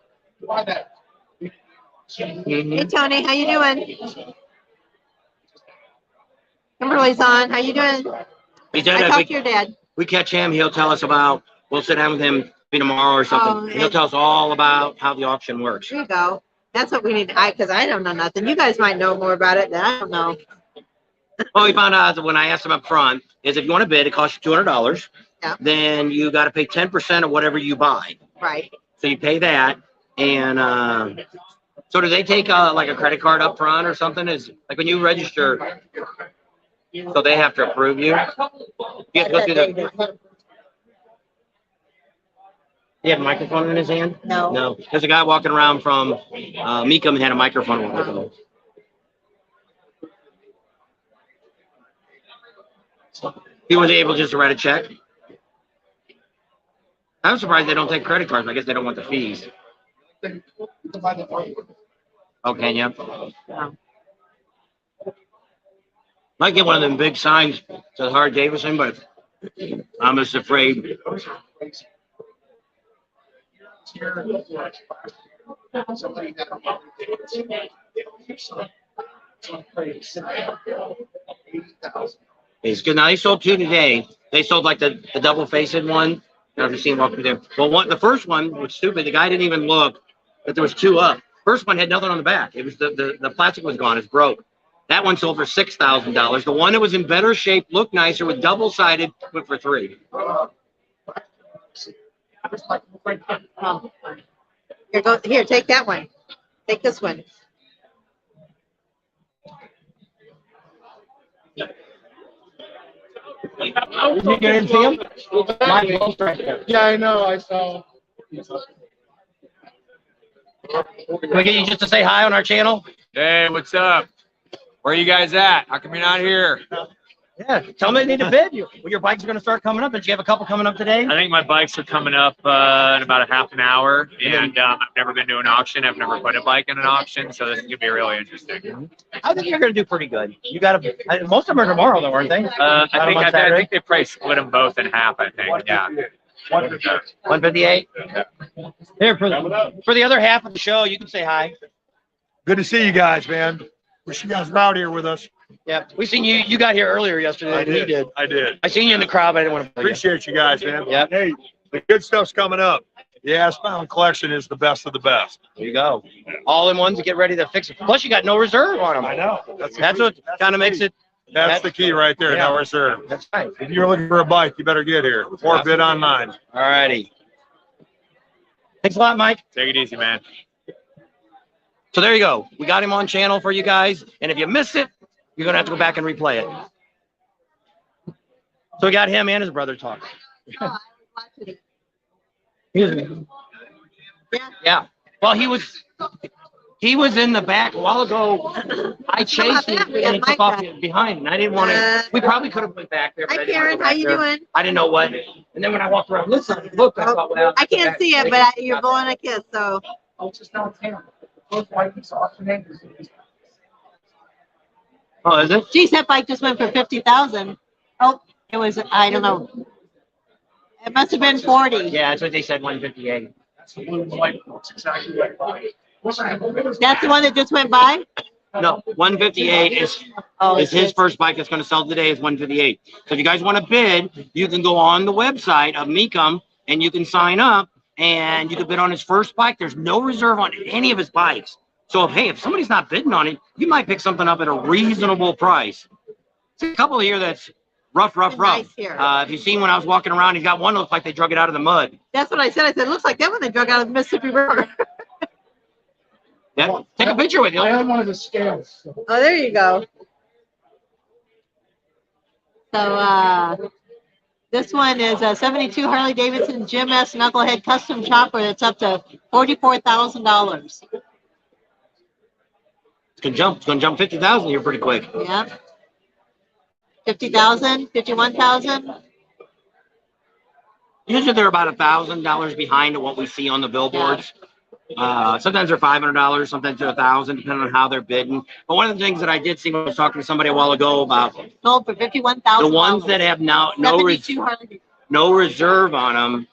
Hey, Tony, how you doing? Kimberly's on. How you doing? He said I if talked to your dad. we catch him, he'll tell us about. We'll sit down with him maybe tomorrow or something. And he'll tell us all about how the auction works. There you go. That's what we need. Because I don't know nothing. You guys might know more about it than I don't know. Well, we found out that when I asked him up front, is if you want to bid, it costs you $200. Yeah. Then you got to pay 10% of whatever you buy. Right. So you pay that, and so do they take like a credit card up front or something? Is like when you register, so they have to approve you. You have to go through the. He had a microphone in his hand? No. No. There's a guy walking around from Mecum and had a microphone with him. He was able just to write a check. I'm surprised they don't take credit cards. I guess they don't want the fees. Oh, can you? Yeah. Might get one of them big signs to Hard Davidson, but I'm just afraid. It's good. Now they sold 2 today. They sold like the double-faced one. I've seen walk through there. Well, the first one was stupid. The guy didn't even look that there was 2 up. First one had nothing on the back. It was the plastic was gone. It's broke. That one sold for $6,000. The one that was in better shape, looked nicer, with double-sided, went for $3,000. Oh. Here, take that one. Take this one. Did you get in see him? Yeah, I know. I saw. Can we get you just to say hi on our channel? Hey, what's up? Where are you guys at? How come you're not here? Yeah, tell them they need a bid. Your bikes are going to start coming up. Did you have a couple coming up today? I think my bikes are coming up in about a half an hour, and I've never been to an auction. I've never put a bike in an auction, so this is going to be really interesting. I think you're going to do pretty good. You got to. Most of them are tomorrow, though, aren't they? I think they probably split them both in half. I think, yeah. 158. Here for the other half of the show, you can say hi. Good to see you guys, man. Wish you guys were out here with us. Yeah, we seen you. You got here earlier yesterday. He did. I did. I seen you in the crowd, but I didn't want to. Appreciate you guys, man. Yeah. Hey, the good stuff's coming up. The Ass-Bound collection is the best of the best. There you go. All in ones to get ready to fix it. Plus, you got no reserve on them. I know. That's what kind of makes it. That's the key right there. Yeah. No reserve. That's right. If you're looking for a bike, you better get here. Or bid online. All righty. Thanks a lot, Mike. Take it easy, man. So there you go. We got him on channel for you guys. And if you missed it, you're going to have to go back and replay it. So we got him and his brother talking. Yeah. Well, he was in the back a while ago. I chased him and he took off behind. And I didn't want to. We probably could have went back there. Hi, Karen. How you doing? I didn't know what. And then when I walked around, looked, I thought, well. I can't see it, but you're blowing a kiss, so. Oh, is it? Geez, that bike just went for 50,000. Oh, it was, I don't know. It must have been 40. Yeah, that's what they said, 158. That's the one that just went by? No, 158 is his first bike that's going to sell today is 158. So if you guys want to bid, you can go on the website of Mecum and you can sign up and you can bid on his first bike. There's no reserve on any of his bikes. So if somebody's not bidding on it, you might pick something up at a reasonable price. There's a couple here that's rough. Nice here. If you've seen when I was walking around, he's got one that looks like they drug it out of the mud. That's what I said. I said, it looks like that one they drug out of the Mississippi River. Yeah, take a picture with you. I had one of the scales. Oh, there you go. So this one is a 72 Harley Davidson Jim S. Knucklehead Custom Chopper that's up to $44,000. It's gonna jump. It's gonna jump 50,000 here pretty quick. Yep. 50,000, 51,000. Usually they're about $1,000 behind what we see on the billboards. Sometimes they're $500, sometimes they're $1,000, depending on how they're bidding. But one of the things that I did see when I was talking to somebody a while ago about Sold for $51,000. the ones that have now no reserve on them,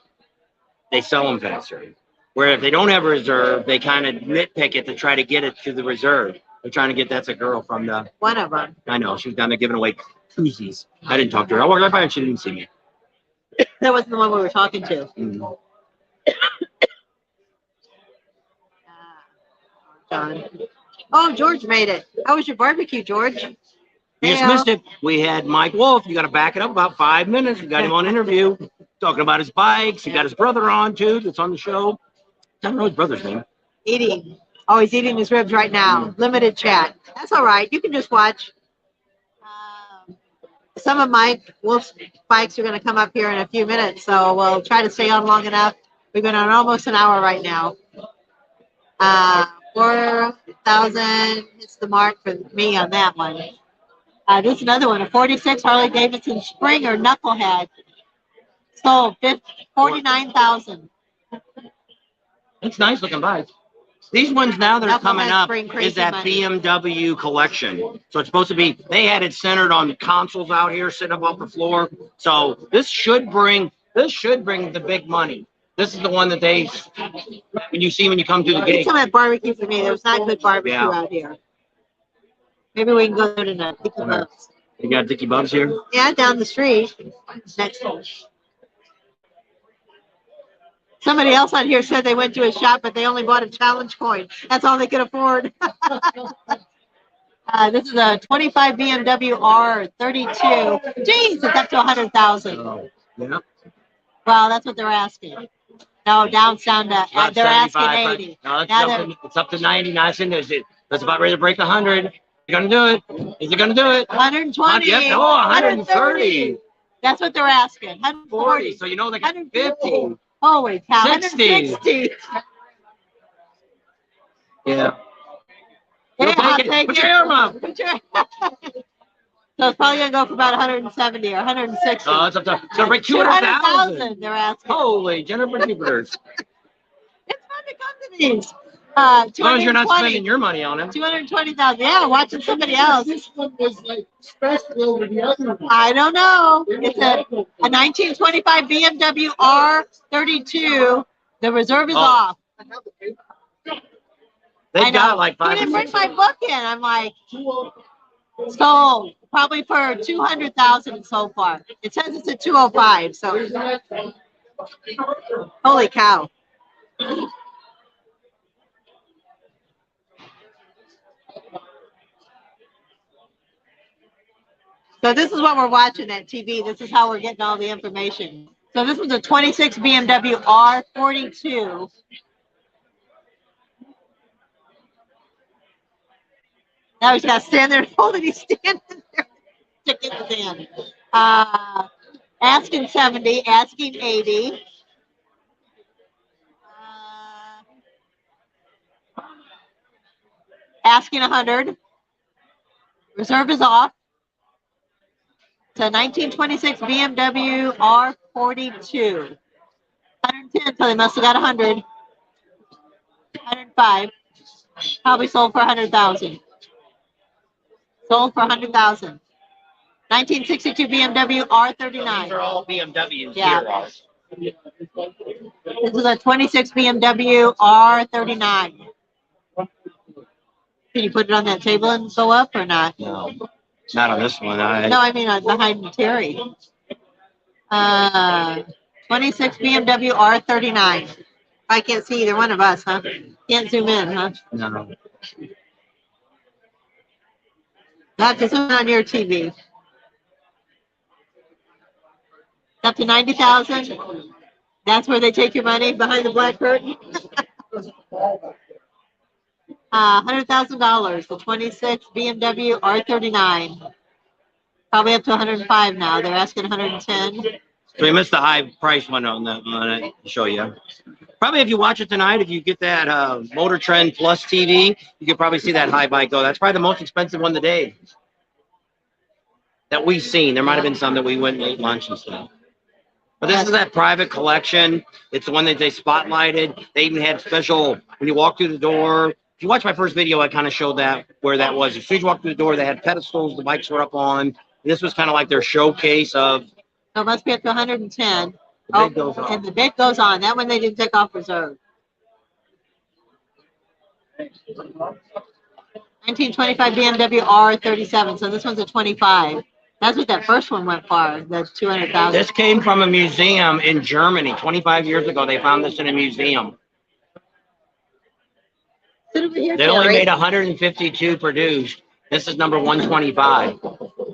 they sell them faster. Where if they don't have a reserve, they kind of nitpick it to try to get it to the reserve. They're trying to get that's a girl from the. One of them. I know she was down there giving away koozies. I didn't talk to her. I walked right by and she didn't see me. That wasn't the one we were talking to. Mm. John. Oh, George made it. How was your barbecue, George? You just missed it. We had Mike Wolf. You got to back it up about 5 minutes. We got him on interview talking about his bikes. He got his brother on too. That's on the show. I don't know his brother's name. Eating. Oh, he's eating his ribs right now. Limited chat. That's all right. You can just watch. Some of Mike Wolf's bikes are going to come up here in a few minutes, so we'll try to stay on long enough. We've been on almost an hour right now. 4,000 is the mark for me on that one. This is another one, a 46 Harley Davidson Springer Knucklehead. Sold 49,000. It's nice looking bikes. These ones now that are coming up is that money. BMW collection. So it's supposed to be, they had it centered on consoles out here sitting up off the floor. So this should bring the big money. This is the one that when you see when you come through the gate. Some at barbecue for me. There's not good barbecue out here. Maybe we can go there tonight. You got Dickie Bubs here? Yeah, down the street. Next. Somebody else on here said they went to a shop, but they only bought a challenge coin. That's all they could afford. This is a 25 BMW R32. Jeez, it's up to 100,000. Yeah. Well, that's what they're asking. No, down to they're asking 80. No, it's up to 90. That's about ready to break 100. You're gonna do it. Is it gonna do it? 120. No, 130. That's what they're asking. 140. So you know they got 50. Holy cow. 60. 160. Yeah. Yeah, I'll take Put your arm up. So it's probably gonna go for about 170 or 160. Oh, it's up to break 200,000. They're asking. Holy Jennifer Jupiters. It's fun to come to these. As long as you're not spending your money on it. 220,000. Yeah, watching somebody else. This one was like special over the other one. I don't know. It's a 1925 BMW R32. The reserve is off. They've got like You 5. didn't bring my book in. I'm like, sold probably for 200,000 so far. It says it's at 205. So, holy cow. So this is what we're watching at TV. This is how we're getting all the information. So this was a 26 BMW R42. Now he's got to stand there and hold it. He's standing there. Stick it in. Asking 70, asking 80. Asking 100. Reserve is off. It's a 1926 BMW R42. 110, so they must have got 100. 105. Probably sold for 100,000. Sold for 100,000. 1962 BMW R39. These are all BMWs Yeah. here. This is a 26 BMW R39. Can you put it on that table and go up or not? No, not on this one. No, I mean behind Terry. 26 BMW R39. I can't see either one of us, huh? Can't zoom in, huh? No. Not to zoom on your TV. Up to 90,000. That's where they take your money, behind the black curtain. $100,000. The 26 BMW R39. Probably up to 105 now. They're asking 110. So we missed the high price one on it to show you. Probably if you watch it tonight, if you get that Motor Trend Plus TV, you could probably see that high bike go. That's probably the most expensive one today that we've seen. There might have been some that we went and ate lunch and stuff. But this is that private collection. It's the one that they spotlighted. They even had special, when you walk through the door. If you watch my first video, I kind of showed that where that was. As soon as you walk through the door, they had pedestals the bikes were up on. This was kind of like their showcase of. So it must be up to 110. The bid goes on. And the bid goes on. That one they didn't take off reserve. 1925 BMW R37. So this one's a 25. That's what that first one went for. The 200,000. This came from a museum in Germany 25 years ago. They found this in a museum. Sit over here, They only Terry. made 152 produced. This is number 125.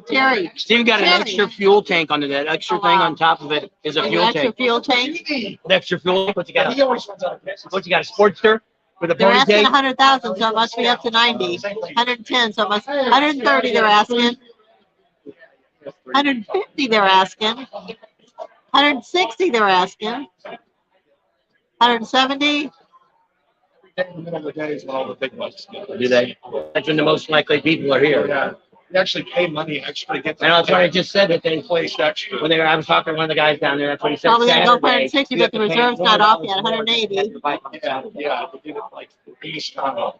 Terry. Steve got an Terry. extra fuel tank under that. Extra thing on top of it is a An fuel extra tank. fuel tank. An extra fuel. What you got? A Sportster with a They're pony asking tank. 100,000, so it must be up to 90. 110, so it must 130. They're asking. 150. They're asking. 160. They're asking. 170. In the middle of the day is when all the big bucks go. Do they? That's when the most likely people are here. Yeah, you actually pay money extra to get And that's what I just said that they place extra. when I was talking to one of the guys down there. That's what he said. Oh, we're gonna go for Saturday, 160, you but have the to pay reserve's not off yet. $4 more to 180. have your bike on Yeah, Saturday. yeah, they did it like East Congo.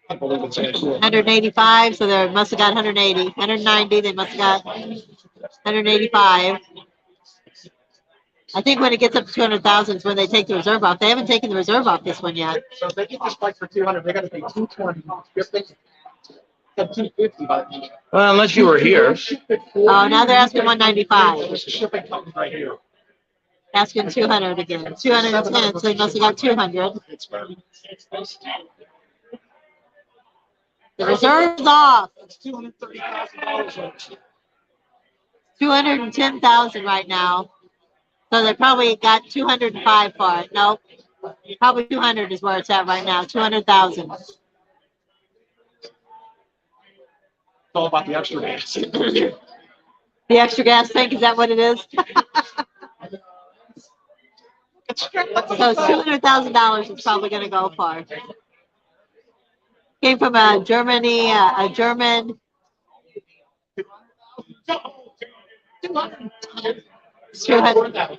I believe it's actually. 185, so they must have got 180. 190, they must have got 185. I think when it gets up to 200,000 is when they take the reserve off. They haven't taken the reserve off this one yet. So if they get this bike for 200, they got to pay 220. At 250. Well, unless you were here. Oh, now they're asking 195. There's a shipping company right here. Asking 200 again. 210, so they must have got 200. The reserve's off. It's $230,000. 210,000 right now. So they probably got 205 for it. Nope. Probably 200 is where it's at right now. 200,000. It's all about the extra gas. The extra gas tank, is that what it is? So $200,000 is probably going to go for. Came from a Germany, a German.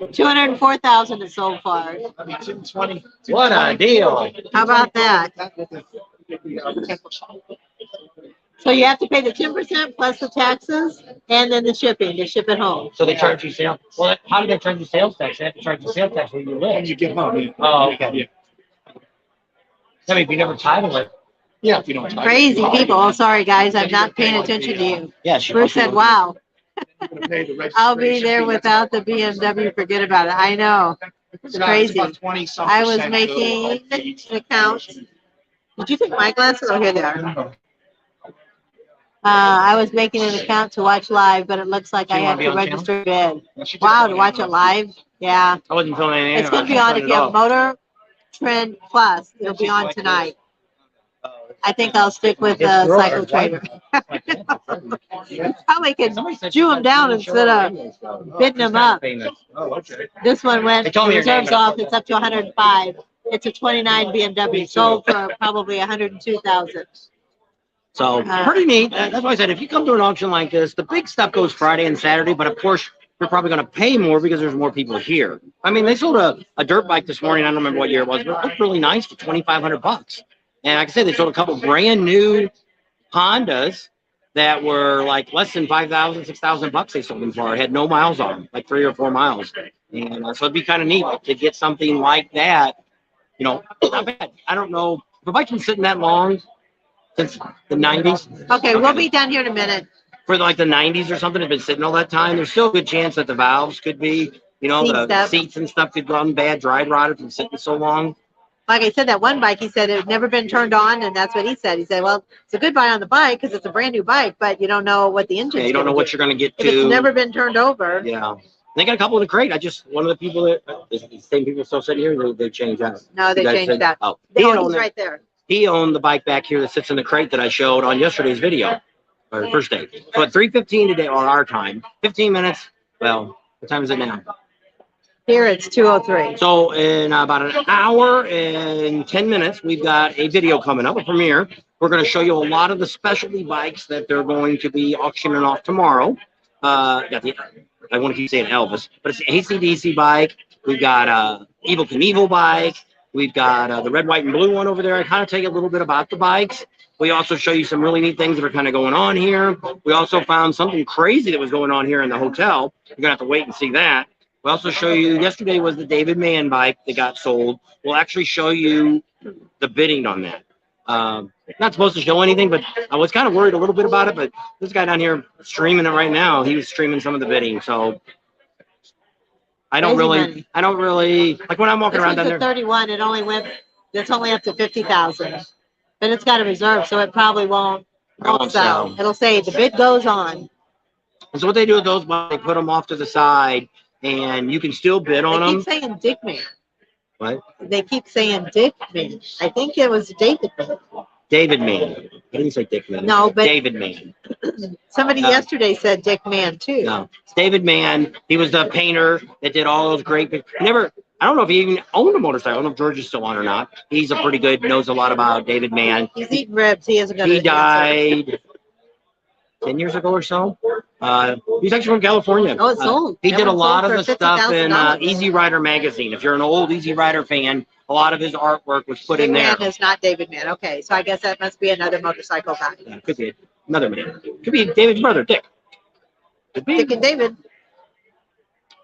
204,000 is so far. I mean, 220. What a deal. How about that? So you have to pay the 10% plus the taxes and then the shipping to ship it home. So they charge you sales. Well, how do they charge you sales tax? They have to charge you sales tax where you When live. you get home. Yeah. Oh, okay. I mean, if you never title it. Yeah, if you don't. type it. Crazy people. Oh, sorry, guys. I'm not paying attention to you. Yes. Bruce said, wow, You're gonna pay the I'll be registration there fee. without the BMW. Forget about it. I know. It's crazy. I was making an account. Did you take my glasses? Oh, here they are. I was making an account to watch live, but it looks like Do I you have wanna to be on register bid. Wow, to watch it live? Yeah. I wasn't filming anything. It's going to be on if you have Motor Trend Plus. It'll be on tonight. I think I'll stick with Cycle Trader. Probably could chew them down instead of bidding them up. Oh, okay. This one went, They told me your reserves name. off, it's up to 105. It's a 29 BMW, sold for probably 102,000. So pretty neat. That's why I said if you come to an auction like this, the big stuff goes Friday and Saturday, but of course you're probably going to pay more because there's more people here. I mean, they sold a dirt bike this morning. I don't remember what year it was, but it looked really nice for $2,500. And like I said, they sold a couple brand new Hondas that were like less than $5,000, $6,000 they sold them for. It had no miles on them, like 3 or 4 miles. And so it'd be kind of neat to get something like that. You know, not bad. I don't know. If a bike's been sitting that long, since the 90s. Okay, we'll be done here in a minute. For like the 90s or something, it's been sitting all that time. There's still a good chance that the valves could be, you know, Seat the stuff. seats and stuff could run bad, dry rot if it's sitting so long. Like I said, that one bike, he said it had never been turned on, and that's what he said. He said, well, it's a good buy on the bike because it's a brand new bike, but you don't know what the engine's Yeah, you don't know gonna what do. you're going to get If it's to. never been turned over. Yeah. They got a couple in the crate. One of the people that, the same people still sitting here, they changed out. No, they You guys changed said- that. Oh, Oh, he's right there. he owned the bike back here that sits in the crate that I showed on yesterday's video. or the first day. So at 3:15 today, or our time, 15 minutes. Well, what time is it now? Here it's 2:03. So in about an hour and 10 minutes, we've got a video coming up, a premiere. We're going to show you a lot of the specialty bikes that they're going to be auctioning off tomorrow. I want to keep saying Elvis, but it's an AC/DC bike. We've got Evil Knievel bike. We've got the red, white, and blue one over there. I kind of tell you a little bit about the bikes. We also show you some really neat things that are kind of going on here. We also found something crazy that was going on here in the hotel. You're going to have to wait and see that. We also show you, yesterday was the David Mann bike that got sold. We'll actually show you the bidding on that. Not supposed to show anything, but I was kind of worried a little bit about it, but this guy down here streaming it right now, he was streaming some of the bidding. So I don't really, like when I'm walking This around down one's there. a 31. It's only up to 50,000, but it's got a reserve, so it probably won't sell. It'll say the bid goes on. And so what they do with those, they put them off to the side, and you can still bid on They them. keep saying Dick Man. What? They keep saying Dick Man. I think it was David Man. David Mann. I didn't say Dick Mann. No, but David Mann. somebody yesterday said Dick Man too. No, it's David Mann. He was the painter that did all those great. I don't know if he even owned a motorcycle. I don't know if George is still on or not. He's a pretty good, knows a lot about David Mann. He's eating ribs. He isn't going to. He died 10 years ago or so. He's actually from California. Oh, it's sold. He did a lot of the for stuff in $50,000. Easy Rider magazine. If you're an old Easy Rider fan, a lot of his artwork was put in there. Man is not David Man. Okay, so I guess that must be another motorcycle guy. Yeah, could be another man. Could be David's brother, Dick. Could be. Dick and David.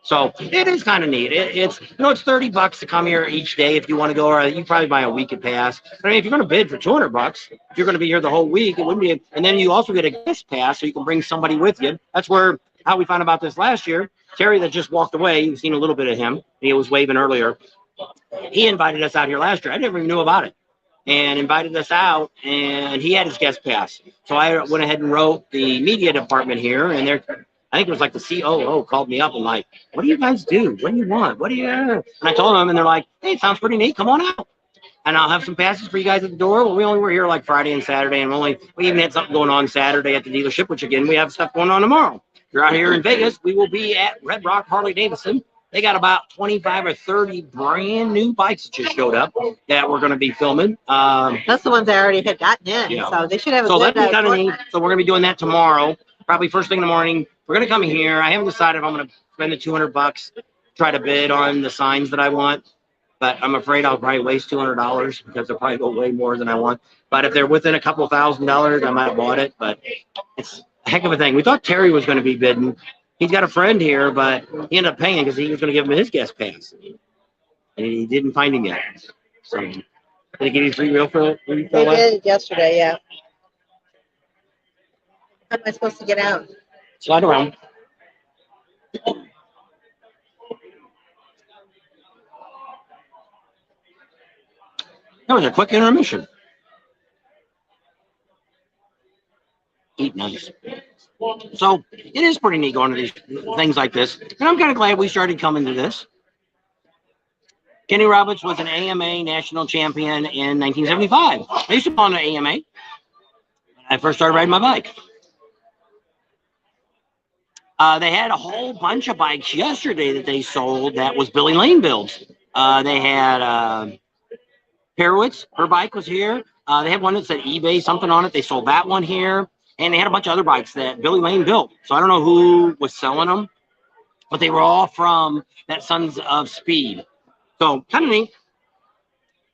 So it is kind of neat. It's it's $30 to come here each day if you want to go, or you probably buy a weekend pass. I mean, if you're going to bid for $200, if you're going to be here the whole week, it wouldn't be. And then you also get a guest pass, so you can bring somebody with you. That's how we found about this last year. Terry that just walked away. You've seen a little bit of him. He was waving earlier. He invited us out here last year. I never even knew about it, and invited us out. And he had his guest pass. So I went ahead and wrote the media department here, and I think it was like the COO called me up and like, what do you guys do? What do you want? What do you? And I told them, and they're like, hey, it sounds pretty neat. Come on out. And I'll have some passes for you guys at the door. Well, we only were here like Friday and Saturday, and we even had something going on Saturday at the dealership, which again, we have stuff going on tomorrow. If you're out here in Vegas, we will be at Red Rock Harley Davidson. They got about 25 or 30 brand new bikes that just showed up that we're going to be filming. That's the ones I already had gotten in, Yeah. so they should have a So good that'd be kind of neat. assortment. So we're going to be doing that tomorrow, probably first thing in the morning. We're going to come here. I haven't decided if I'm going to spend the $200, try to bid on the signs that I want, but I'm afraid I'll probably waste $200 because they'll probably go way more than I want. But if they're within a couple $1,000s, I might have bought it, but it's a heck of a thing. We thought Terry was going to be bidding. He's got a friend here, but he ended up paying because he was going to give him his guest pass. And he didn't find him yet. So, did they give you free wheel for it? They did yesterday, yeah. How am I supposed to get out? Slide around. That was a quick intermission. Eat nice. So it is pretty neat going to these things like this. And I'm kind of glad we started coming to this. Kenny Roberts was an AMA national champion in 1975. I used to be on an AMA when I first started riding my bike. They had a whole bunch of bikes yesterday that they sold that was Billy Lane builds. They had Perowitz, her bike was here. They had one that said eBay, something on it. They sold that one here. And they had a bunch of other bikes that Billy Lane built. So I don't know who was selling them, but they were all from that Sons of Speed. So kind of neat.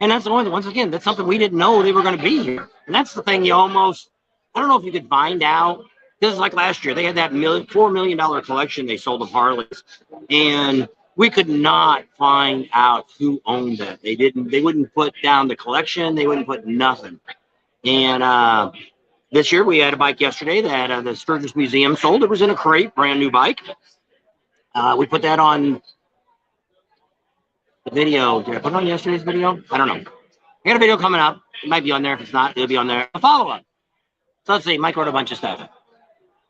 And that's the one, once again, that's something we didn't know they were going to be here. And that's the thing you almost, I don't know if you could find out. This is like last year. They had that $4 million collection they sold of Harleys. And we could not find out who owned that. They wouldn't put down the collection. They wouldn't put nothing. And this year we had a bike yesterday that the Sturgis Museum sold. It was in a crate, brand new bike. We put that on the video. Did I put it on yesterday's video? I don't know. I got a video coming up. It might be on there. If it's not, it'll be on there. A follow-up. So let's see. Mike wrote a bunch of stuff.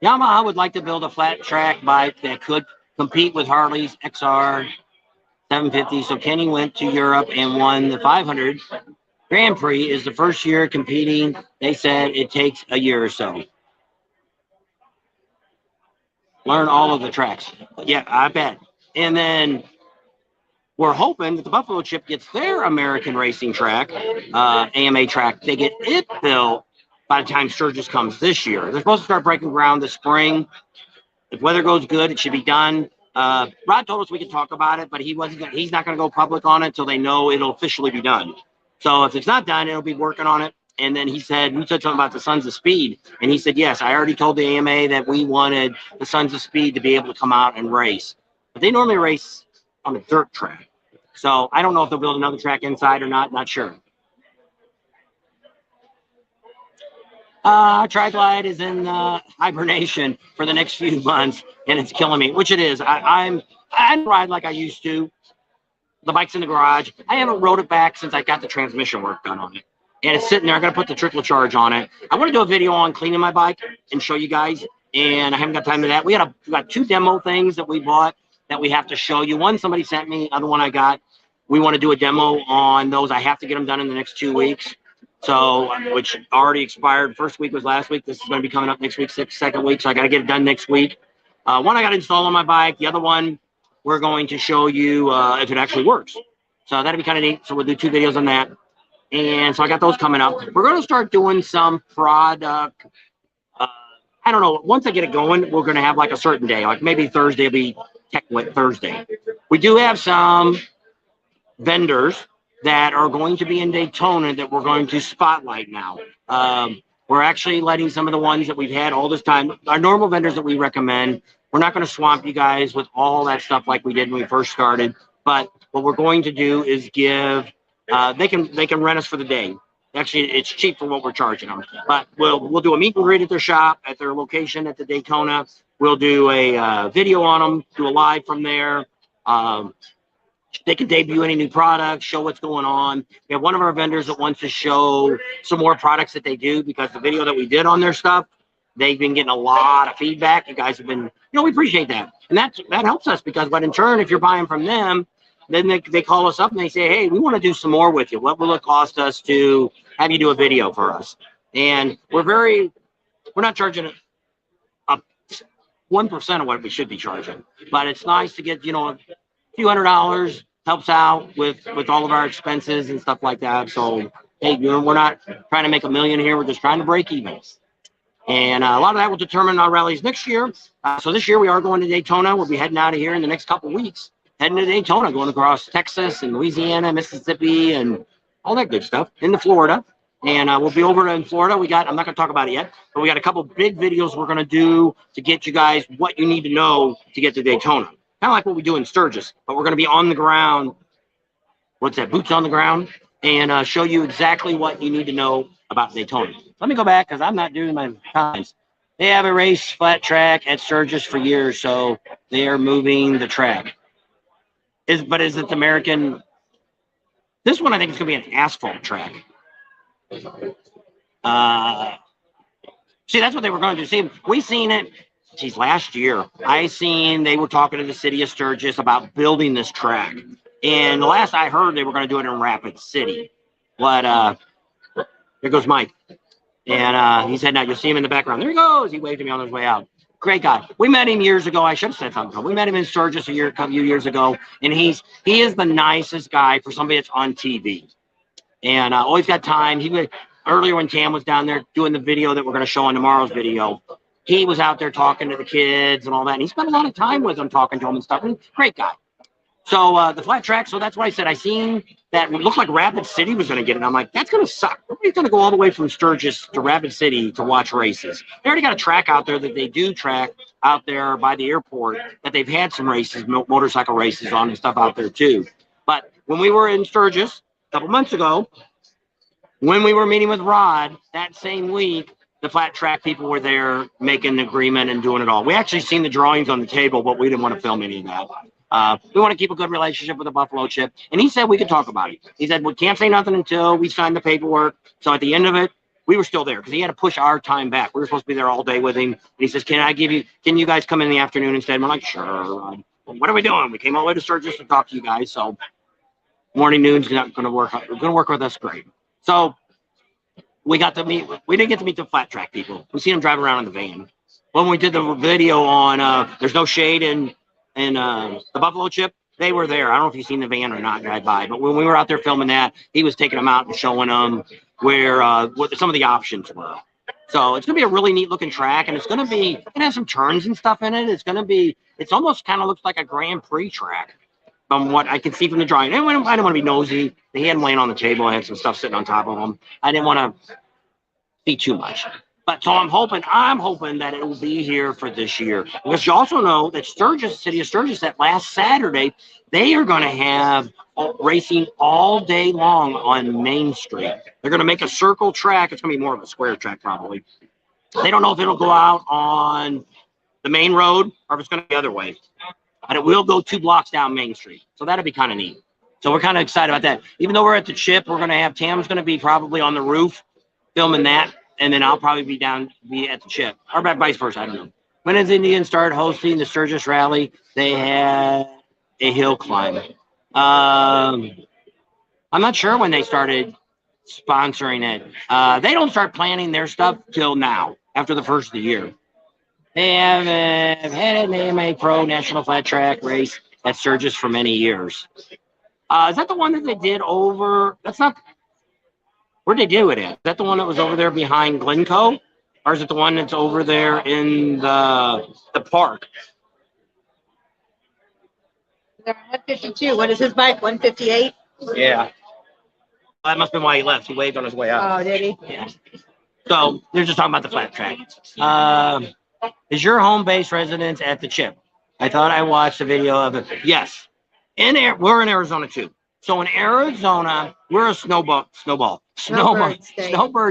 Yamaha would like to build a flat track bike that could compete with Harley's XR 750. So Kenny went to Europe and won the 500. Grand Prix is the first year competing. They said it takes a year or so. learn all of the tracks. Yeah, I bet. And then we're hoping that the Buffalo Chip gets their American racing track, AMA track. They get it built by the time Sturgis comes this year. They're supposed to start breaking ground this spring. If weather goes good, it should be done. Rod told us we could talk about it, but he's not going to go public on it until they know it'll officially be done. So if it's not done, it'll be working on it. And then we said something about the Sons of Speed. And he said, yes, I already told the AMA that we wanted the Sons of Speed to be able to come out and race. But they normally race on a dirt track. So I don't know if they'll build another track inside or not sure. Tri-Glide is in hibernation for the next few months, and it's killing me, which it is. I don't ride like I used to. The bike's in the garage. I haven't rode it back since I got the transmission work done on it. And it's sitting there. I'm going to put the trickle charge on it. I want to do a video on cleaning my bike and show you guys, and I haven't got time to that. We got 2 demo things that we bought that we have to show you. One somebody sent me, other one I got. We want to do a demo on those. I have to get them done in the next 2 weeks. So, which already expired. First week was last week. This is going to be coming up next week, second week. So I got to get it done next week. One I got to install on my bike. The other one, we're going to show you if it actually works. So that'll be kind of neat. So we'll do 2 videos on that. And so I got those coming up. We're going to start doing some product. I don't know. Once I get it going, we're going to have like a certain day. Like maybe Thursday will be Tech Thursday. We do have some vendors that are going to be in Daytona that we're going to spotlight now. We're actually letting some of the ones that we've had all this time, our normal vendors that we recommend. We're not going to swamp you guys with all that stuff like we did when we first started. But what we're going to do is give, they can rent us for the day. Actually, it's cheap for what we're charging them. But we'll do a meet and greet at their shop, at their location at the Daytona. We'll do a video on them, do a live from there. They can debut any new products, show what's going on. We have one of our vendors that wants to show some more products that they do, because the video that we did on their stuff, they've been getting a lot of feedback. You guys have been, we appreciate that. And that helps us, because but in turn, if you're buying from them, then they call us up and they say, hey, we want to do some more with you. What will it cost us to have you do a video for us? And we're not charging a 1% of what we should be charging, but it's nice to get, a few $100, helps out with all of our expenses and stuff like that. So, hey, we're not trying to make $1 million here. We're just trying to break even. And a lot of that will determine our rallies next year. So this year we are going to Daytona. We'll be heading out of here in the next couple of weeks, heading to Daytona, going across Texas and Louisiana, Mississippi, and all that good stuff into Florida. And we'll be over in Florida. I'm not going to talk about it yet, but we got a couple big videos we're going to do to get you guys what you need to know to get to Daytona. Kind of like what we do in Sturgis, but we're going to be on the ground. What's that? Boots on the ground, and show you exactly what you need to know about Daytona. Let me go back, because I'm not doing my times. They have a race flat track at Sturgis for years, so they are moving the track. But is it the American? This one I think is going to be an asphalt track. See, that's what they were going to do. See, we seen it. Geez, last year, they were talking to the city of Sturgis about building this track. And the last I heard, they were going to do it in Rapid City. But there goes Mike. And he said, now you'll see him in the background. There he goes. He waved at me on his way out. Great guy. We met him years ago. I should have said something. We met him in Sturgis a few years ago. And he is the nicest guy for somebody that's on TV. And always got time. Earlier when Cam was down there doing the video that we're going to show on tomorrow's video, he was out there talking to the kids and all that. And he spent a lot of time with them, talking to them and stuff. And great guy. So the flat track, so that's what I said. I seen that it looked like Rapid City was going to get it. And I'm like, that's going to suck. Nobody's going to go all the way from Sturgis to Rapid City to watch races. They already got a track out there that they do track out there by the airport that they've had some races, motorcycle races on and stuff out there too. But when we were in Sturgis a couple months ago, when we were meeting with Rod that same week, the flat track people were there making an agreement and doing it all. We actually seen the drawings on the table, but we didn't want to film any of that. We want to keep a good relationship with the Buffalo Chip. And he said we could talk about it. He said, we can't say nothing until we sign the paperwork. So at the end of it, we were still there because he had to push our time back. We were supposed to be there all day with him. And he says, can you guys come in the afternoon instead? And we're like, sure. What are we doing? We came all the way to Sturgis to talk to you guys. So morning, noon's not going to work. Going to work with us great. So we got to meet. We didn't get to meet the flat track people. We seen them drive around in the van. when we did the video on There's No Shade in the Buffalo Chip, they were there. I don't know if you've seen the van or not drive by, but when we were out there filming that, he was taking them out and showing them where what some of the options were. So it's gonna be a really neat looking track, and it's gonna have some turns and stuff in it. It's almost kind of looks like a Grand Prix track from what I can see from the drawing. I didn't want to be nosy. They had them laying on the table. I had some stuff sitting on top of them. I didn't want to see too much. But so I'm hoping that it will be here for this year. Because you also know that City of Sturgis, that last Saturday, they are going to have racing all day long on Main Street. They're going to make a circle track. It's going to be more of a square track probably. They don't know if it'll go out on the main road or if it's going to be the other way. But it will go 2 blocks down Main Street. So that'll be kind of neat. So we're kind of excited about that. Even though we're at the Chip, we're going to have Tam's going to be probably on the roof filming that. And then I'll probably be at the Chip, or vice versa. I don't know. When does Indians start hosting the Sturgis Rally? They had a hill climb. I'm not sure when they started sponsoring it. They don't start planning their stuff till now, after the first of the year. They have had an AMA Pro National Flat Track race at Sturgis for many years. Is that the one that they did over? That's not. Where'd they do it at? Is that the one that was over there behind Glencoe? Or is it the one that's over there in the park? They're 152. What is his bike? 158? Yeah. That must have been why he left. He waved on his way out. Oh, did he? Yeah. So they're just talking about the flat track. Is your home base residence at the Chip? I thought I watched a video of it. Yes. We're in Arizona too. So in Arizona, we're a snowbird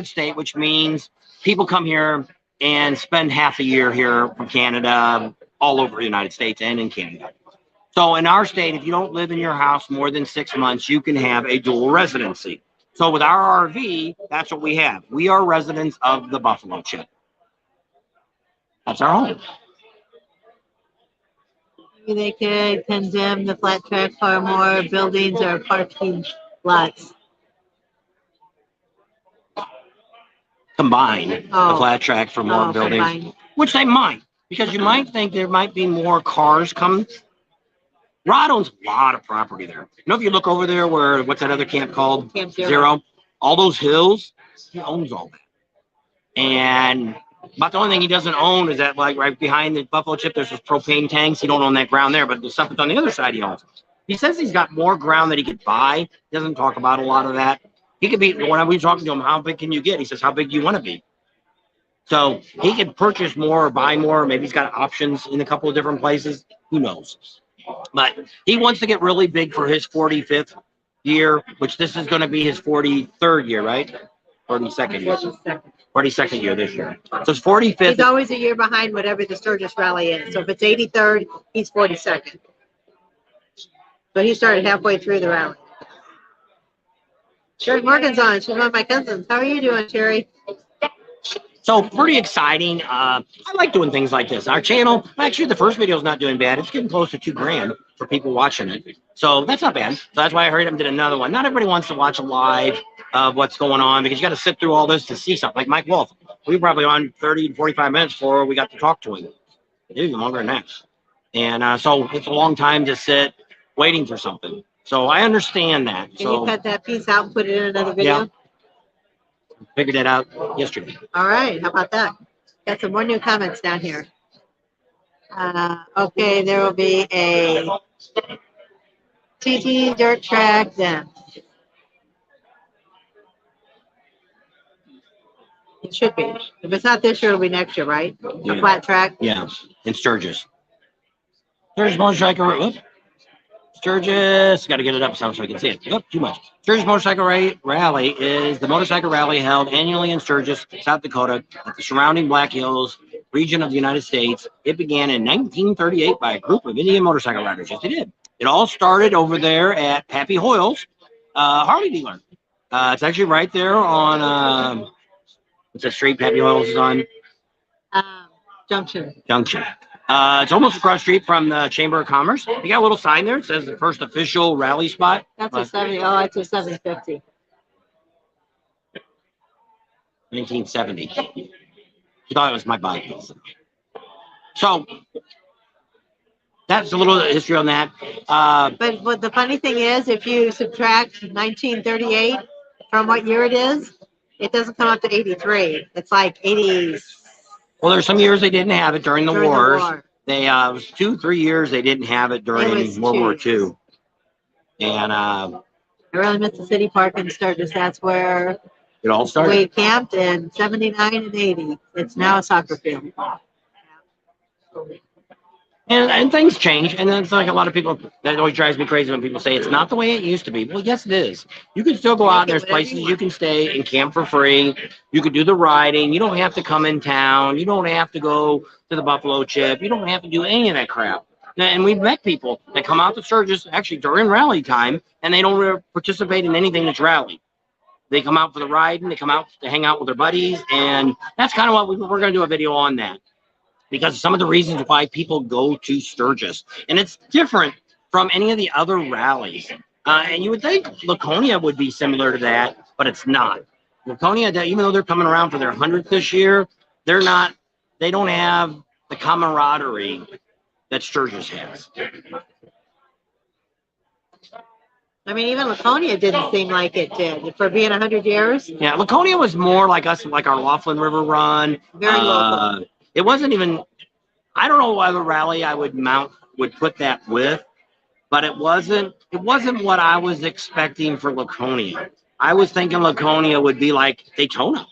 state, which means people come here and spend half a year here from Canada, all over the United States and in Canada. So in our state, if you don't live in your house more than 6 months, you can have a dual residency. So with our RV, that's what we have. We are residents of the Buffalo Chip. That's our home. Maybe they could condemn the flat track for more buildings or parking lots. Combine the flat track for more buildings, combine. Which they might, because you might think there might be more cars coming. Rod owns a lot of property there. You know, if you look over there where, what's that other camp called? Camp Zero. All those hills, he owns all that. And about the only thing he doesn't own is that, like, right behind the Buffalo Chip, there's those propane tanks. He don't own that ground there, but the stuff that's on the other side he owns. He says he's got more ground that he could buy. He doesn't talk about a lot of that. He could be, when we talking to him, how big can you get? He says, how big do you want to be? So he could purchase more or buy more. Maybe he's got options in a couple of different places. Who knows? But he wants to get really big for his 45th year, which this is going to be his 43rd year, right? 42nd year. 42nd year this year. So it's 45th. He's always a year behind whatever the Sturgis Rally is. So if it's 83rd, he's 42nd. But he started halfway through the rally. Sherry Morgan's on. She's one of my cousins. How are you doing, Sherry? So pretty exciting. I like doing things like this. Our channel, actually, the first video is not doing bad. It's getting close to $2,000 for people watching it. So that's not bad. So that's why I hurried up and did another one. Not everybody wants to watch a live of what's going on because you got to sit through all this to see something. Like Mike Wolf, we were probably on 30 to 45 minutes before we got to talk to him. Even longer than that. And so it's a long time to sit waiting for something. So I understand that. Can you cut that piece out and put it in another video? Yeah. Figured it out yesterday. All right. How about that? Got some more new comments down here. Okay, there will be a TT dirt track then. It should be. If it's not this year, it'll be next year, right? Yeah. A flat track. Yeah, in Sturgis. Sturgis Motorcycle. Whoops. Sturgis, got to get it up so we can see it. Oh, too much. Sturgis Motorcycle Rally is the motorcycle rally held annually in Sturgis, South Dakota, at the surrounding Black Hills region of the United States. It began in 1938 by a group of Indian motorcycle riders. Yes, it did. It all started over there at Pappy Hoyle's Harley dealer. It's actually right there on, what's that street Pappy Hoyle's is on? Junction. It's almost across the street from the Chamber of Commerce. You got a little sign there. It says the first official rally spot. That's a 70. Oh, it's a 750. 1970. You thought it was my bike. So that's a little history on that. But what the funny thing is, if you subtract 1938 from what year it is, it doesn't come up to 83. It's like 80. Well, there's some years they didn't have it during the During the wars. war. They it was 2-3 years they didn't have it during was World War two. II, and I really miss the city park in Sturgis. That's where it all started. we camped in 79 and 80. It's now a soccer field. And things change, and then it's like a lot of people, that always drives me crazy when people say it's not the way it used to be. Well, yes, it is. You can still go out, and there's places you can stay and camp for free. You can do the riding. You don't have to come in town. You don't have to go to the Buffalo Chip. You don't have to do any of that crap. And we've met people that come out to Sturgis actually during rally time, and they don't really participate in anything that's rally. They come out for the riding. They come out to hang out with their buddies, and that's kind of what we're going to do a video on that. Because some of the reasons why people go to Sturgis, and it's different from any of the other rallies. And you would think Laconia would be similar to that, but it's not. Laconia, even though they're coming around for their 100th this year, they're not. They don't have the camaraderie that Sturgis has. I mean, even Laconia didn't seem like it did for being 100 years. Yeah, Laconia was more like us, like our Laughlin River run. Very local. It wasn't even. I don't know what other rally I would put that with, but it wasn't what I was expecting for Laconia. I was thinking Laconia would be like Daytona.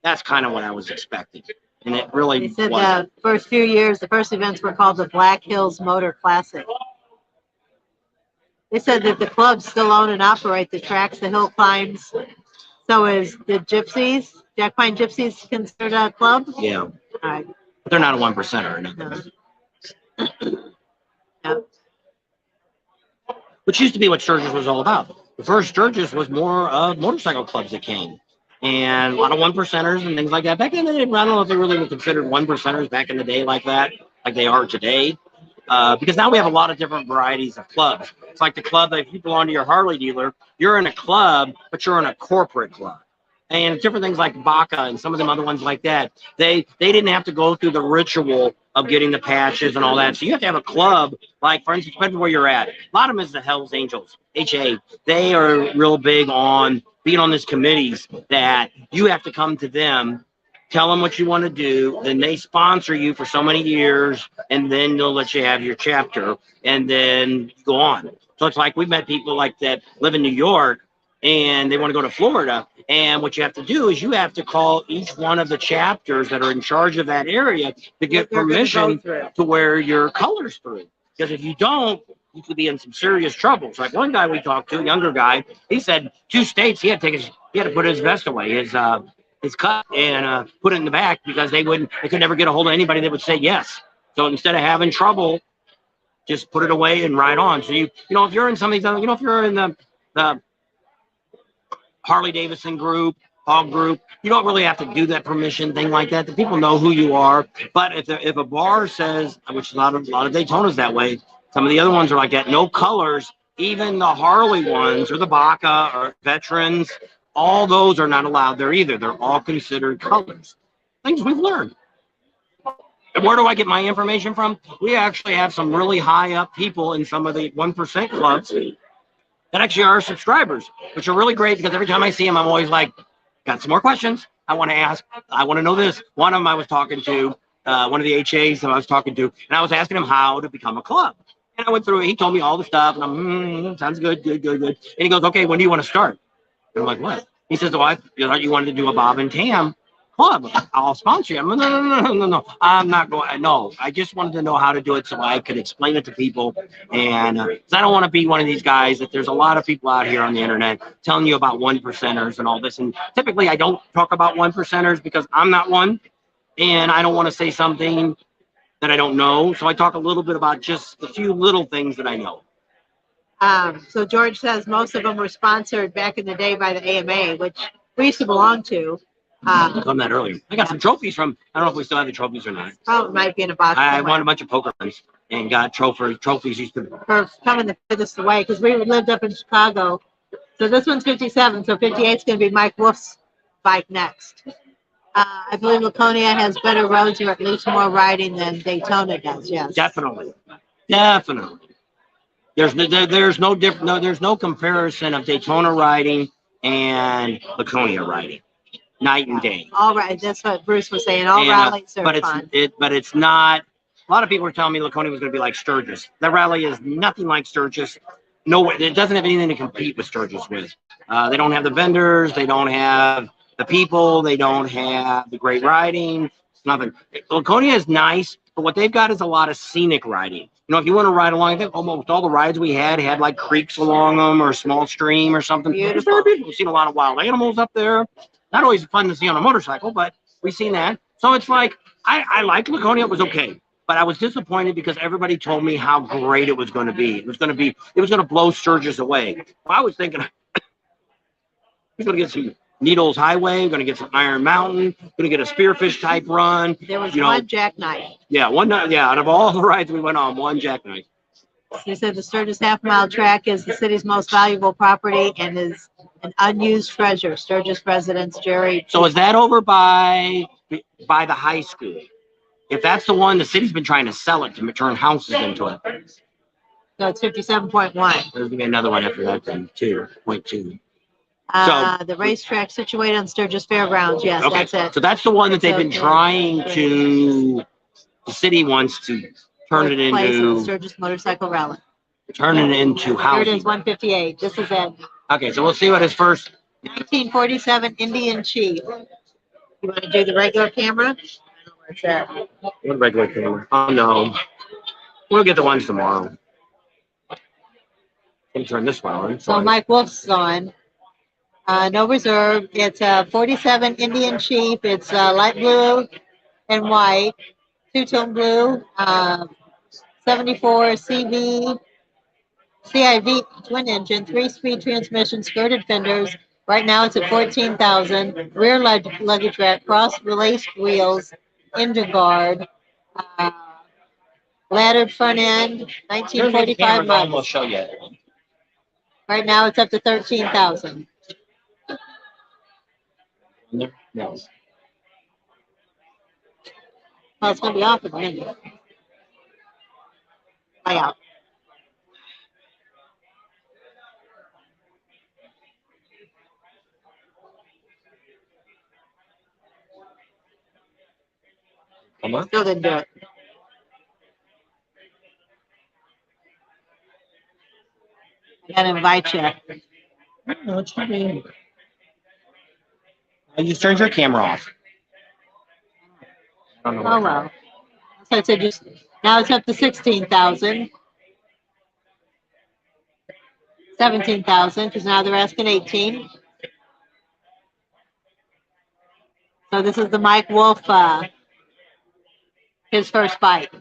That's kind of what I was expecting, and it really They said wasn't. the first few years, the first events were called the Black Hills Motor Classic. They said that the clubs still own and operate the tracks, the hill climbs. So is the Gypsies, Jack Pine Gypsies, considered a club? Yeah, All right. but they're not a 1%er. No. No. Which used to be what Sturgis was all about. The first Sturgis was more motorcycle clubs that came, and a lot of 1%ers and things like that. Back in the day, I don't know if they really were considered 1%ers back in the day like that, like they are today. Because now we have a lot of different varieties of clubs. It's like the club that if you belong to your Harley dealer, you're in a club, but you're in a corporate club. And different things like Baca and some of them other ones like that, they didn't have to go through the ritual of getting the patches and all that. So you have to have a club, like, for instance, depending where you're at. A lot of them is the Hells Angels, HA. They are real big on being on these committees that you have to come to them, tell them what you want to do, then they sponsor you for so many years, and then they'll let you have your chapter, and then go on. So it's like we've met people like that live in New York, and they want to go to Florida. And what you have to do is you have to call each one of the chapters that are in charge of that area to get permission to wear your colors through. Because if you don't, you could be in some serious trouble. So like one guy we talked to, a younger guy, he said 2 states he had to put his vest away, his cut, and put it in the back because they could never get a hold of anybody that would say yes. So instead of having trouble, just put it away and ride on. So you know if you're in some of these other, if you're in the Harley Davidson group, Hog group, you don't really have to do that permission thing like that. The people know who you are. But if a bar says, which a lot of Daytona's that way, some of the other ones are like that, no colors, even the Harley ones or the Baca or veterans, all those are not allowed there either. They're all considered colors. Things we've learned. And where do I get my information from? We actually have some really high up people in some of the 1% clubs that actually are subscribers, which are really great because every time I see them, I'm always like, got some more questions I want to ask. I want to know this. One of them I was talking to, one of the HAs that I was talking to, and I was asking him how to become a club. And I went through it. He told me all the stuff, and I'm, sounds good. And he goes, okay, when do you want to start? And I'm like, what? He says, oh, I thought you wanted to do a Bob and Tam club. I'll sponsor you. I'm like, no. I'm not going. No, I just wanted to know how to do it so I could explain it to people. And 'cause I don't want to be one of these guys that there's a lot of people out here on the internet telling you about 1%ers and all this. And typically I don't talk about 1%ers because I'm not one. And I don't want to say something that I don't know. So I talk a little bit about just a few little things that I know. So George says most of them were sponsored back in the day by the AMA, which we used to belong to. Done that earlier. I got some trophies from, I don't know if we still have the trophies or not. Probably might be in a box. I somewhere. won a bunch of poker runs and got trophies used to. For coming the furthest away because we lived up in Chicago. So this one's 57. So 58 is going to be Mike Wolf's bike next. I believe Laconia has better roads or at least more riding than Daytona does. Yes. Definitely. Definitely. There's no there's no comparison of Daytona riding and Laconia riding. Night and day. All right. That's what Bruce was saying. All And, rallies are but it's fun. but it's not. A lot of people were telling me Laconia was going to be like Sturgis. That rally is nothing like Sturgis. No, it doesn't have anything to compete with Sturgis with. They don't have the vendors. They don't have the people. They don't have the great riding. Nothing. Laconia is nice, but what they've got is a lot of scenic riding. You know, if you want to ride along, I think almost all the rides we had like creeks along them or a small stream or something. Beautiful. We've seen a lot of wild animals up there. Not always fun to see on a motorcycle, but we've seen that. So it's like, I like Laconia. It was okay. But I was disappointed because everybody told me how great it was going to be. It was going to blow Sturgis away. Well, I was thinking, we're going to get some Needles Highway, we're going to get some Iron Mountain, going to get a Spearfish type run. There was one jackknife. Yeah, out of all the rides we went on, one jackknife. They said the Sturgis half-mile track is the city's most valuable property and is an unused treasure. Sturgis residents, Jerry. So is that over by the high school? If that's the one, the city's been trying to sell it to turn houses into it. So it's 57.1. There's going to be another one after that then, 2.2. The racetrack situated on Sturgis Fairgrounds. Yes, Okay. that's it. So that's the one that they've been trying to, the city wants to turn it Place of the into, Sturgis Motorcycle Rally. turn it into Here it housing. is, 158. This is it. Okay, so we'll see what his first, 1947 Indian Chief. You want to do the regular camera? What's that? what regular camera? Oh, no. We'll get the ones tomorrow. Let me turn this one on. So Mike Wolf's on. No reserve. It's a 47 Indian Chief. It's light blue and white, two-tone blue, 74 CIV twin engine, 3-speed transmission, skirted fenders. Right now it's at 14,000. Rear luggage rack, cross released wheels, engine guard, laddered front end, 1945 We'll model. show you. Right now it's up to 13,000. No. Well, it's going to be off in a minute. Lay out. Come on. Still didn't do it. I gotta invite you. No, it's not me. I just turned your camera off. I don't know. Oh well. So it's just now it's up to 16,000. 17,000 because now they're asking 18. So this is the Mike Wolf, his first bike.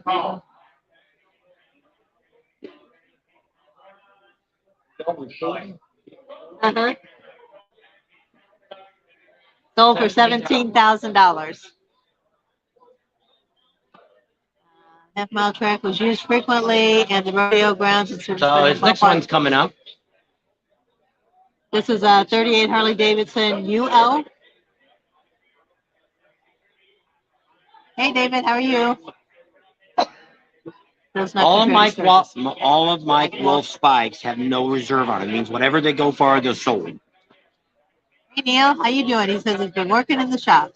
Sold for $17,000. Half-mile track was used frequently, and the rodeo grounds. So his next one's coming up. This is a 38 Harley Davidson UL. Hey, David, how are you? All of Mike Wolf's bikes have no reserve on it. It means whatever they go for, they're sold. Hey, Neil, how you doing? He says he's been working in the shop.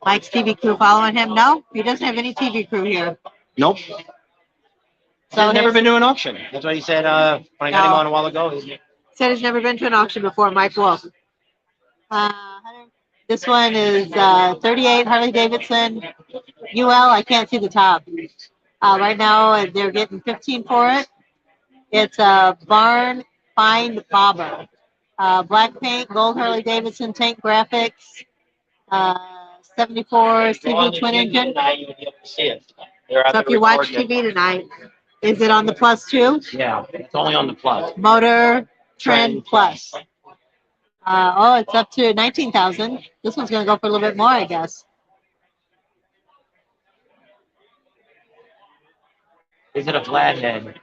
Mike's TV crew following him? No, he doesn't have any TV crew here. Nope. So He's never been to an auction. That's what he said when I got him on a while ago. He said he's never been to an auction before, Mike Wolf. This one is 38 Harley Davidson UL. I can't see the top. Right now, they're getting 15 for it. It's a barn find bobber. Black paint, gold Harley Davidson tank graphics, 74 CV twin engine. So if you watch TV tonight, is it on the Plus too? Yeah, it's only on the Plus. Motor Trend Plus. It's up to 19,000. This one's going to go for a little bit more, I guess. Is it a flathead?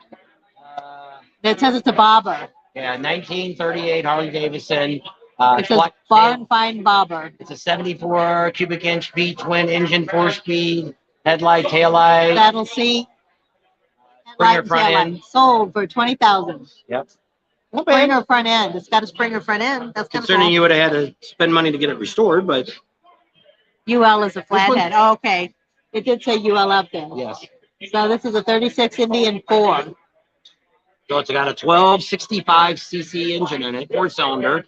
It says it's a bobber. Yeah, 1938 Harley Davidson. It says Flex- barn find bobber. It's a 74 cubic inch V twin engine, 4-speed, headlight, taillight, Saddle seat. Springer Headlight and front taillight. end. Sold for 20,000. Yep. Not bad. Springer front end. It's got a Springer front end. That's kind of Concerning cool. you would have had to spend money to get it restored, but UL is a one- flathead. Oh, okay. It did say UL up there. yes. So this is a 36 Indian 4. So it's got a 1265 cc engine in it, 4-cylinder,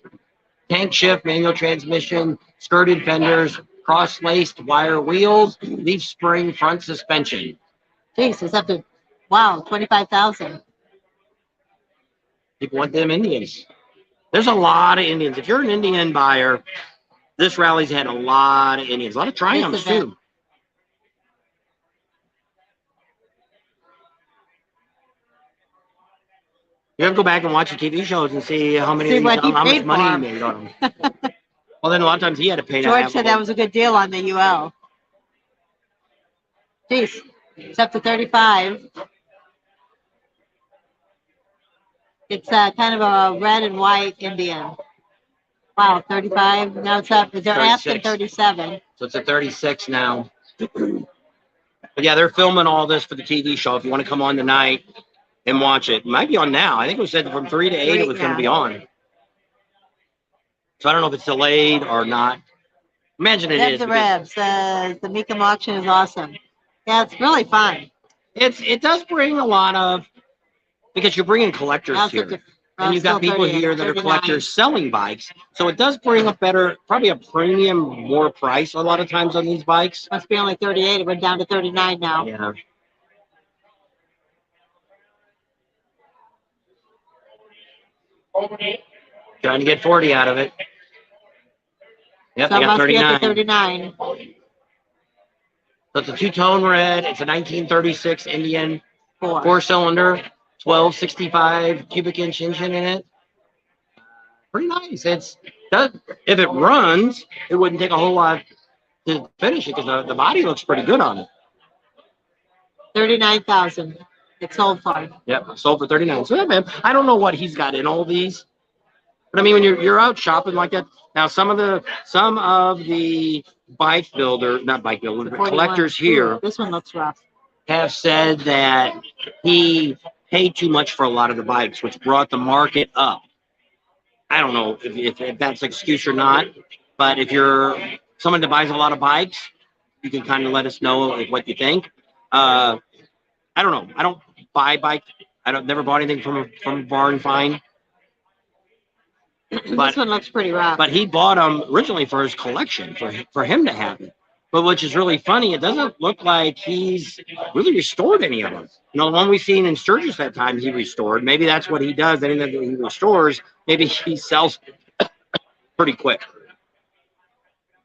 tank shift, manual transmission, skirted fenders, cross-laced wire wheels, leaf spring front suspension. Jeez, it's up to, wow, 25,000. People want them Indians. There's a lot of Indians. If you're an Indian buyer, this rally's had a lot of Indians, a lot of Triumphs This event. too. You have to go back and watch the TV shows and see how many, See what he how much paid money for he 'em. made on them. Well, then a lot of times he had to pay to George have said them. that was a good deal on the UL. Jeez, it's up to 35. It's kind of a red and white Indian. Wow, 35. Now it's up. They're asking 36. 37. So it's a 36 now. But yeah, they're filming all this for the TV show. If you want to come on tonight and watch it, might be on now. I think it was said from 3 to 8 it was going to be on. So I don't know if it's delayed or not. Imagine it Rev is. the because Rev says the Mecum auction is awesome. Yeah, it's really fun. it does bring a lot of, because you're bringing collectors Now it's here. up to- And you've got still people 38, here that are 39. collectors selling bikes. So it does bring a better, probably a premium, more price a lot of times on these bikes. Must be only 38. It went down to 39 now. Yeah. Trying to get 40 out of it. Yep, So I it got must be up 39. to 39. So it's a two-tone red. It's a 1936 Indian 4. 4-cylinder, 1265 cubic inch engine in it. Pretty nice. If it runs, it wouldn't take a whole lot to finish it because the body looks pretty good on it. 39,000. It's sold for. Yep, sold for 39. So yeah, man, I don't know what he's got in all these, but I mean, when you're out shopping like that, now some of the bike builder, not bike builder, but 41. collectors here Ooh, this one looks rough. have said that he paid too much for a lot of the bikes, which brought the market up. I don't know if that's an excuse or not, but if you're someone that buys a lot of bikes, you can kind of let us know what you think. I don't know. I don't buy bikes. Never bought anything from a barn find. This one looks pretty rough. But he bought them originally for his collection, for him to have it. But which is really funny, it doesn't look like he's really restored any of them. You know, the one we seen in Sturgis that time he restored. Maybe that's what he does. Anything that he restores, maybe he sells pretty quick.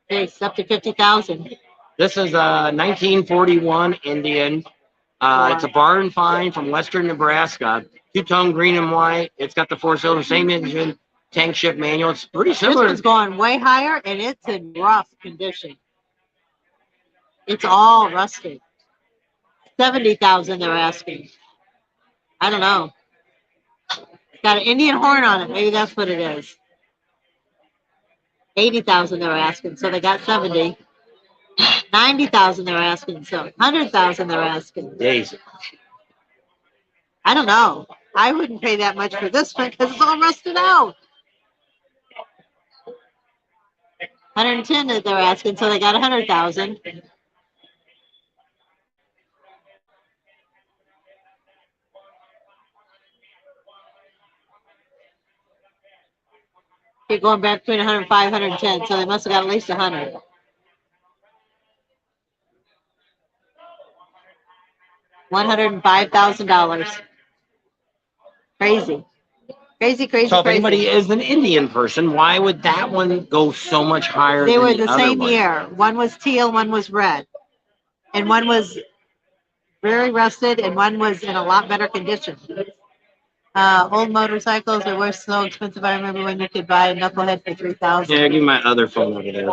It's up to 50,000. This is a 1941 Indian. It's a barn find from western Nebraska. Two-tone green and white. It's got the 4-cylinder, same engine, tank shift manual. It's pretty This similar. one's going way higher, and it's in rough condition. It's all rusted. 70,000 they're asking. I don't know. It's got an Indian horn on it. Maybe that's what it is. 80,000 they're asking, so they got 70. 90,000 they're asking, so 100,000 they're asking. Days. I don't know. I wouldn't pay that much for this one because it's all rusted out. 110 that they're asking, so they got 100,000. You're going back between 105, 110, so they must have got at least 100. $105,000. Crazy. Crazy, crazy, So if crazy. anybody is an Indian person, why would that one go so much higher They than were the the other same one? year. One was teal, one was red. And one was very rusted, and one was in a lot better condition. Old motorcycles were so expensive. I remember when you could buy a knucklehead for 3,000. Yeah, give me my other phone over there.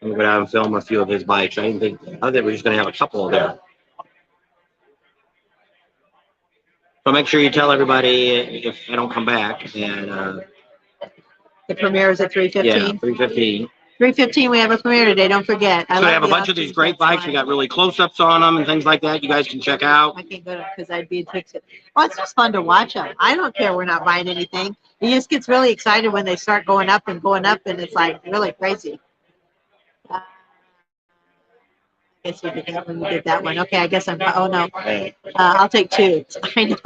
I'm gonna have him film a few of his bikes. I think we're just gonna have a couple there. So make sure you tell everybody if I don't come back, and The premiere is at 3:15. Yeah, 3:15. 3:15. We have a premiere today. Don't forget. So we have a bunch of these great bikes. We got really close-ups on them and things like that. You guys can check out. I can't go to because I'd be addicted. Well, it's just fun to watch them. I don't care. We're not buying anything. He just gets really excited when they start going up, and it's like really crazy. I guess we did that when we did that one. Okay, I guess I'm. Oh no, I'll take two. I know.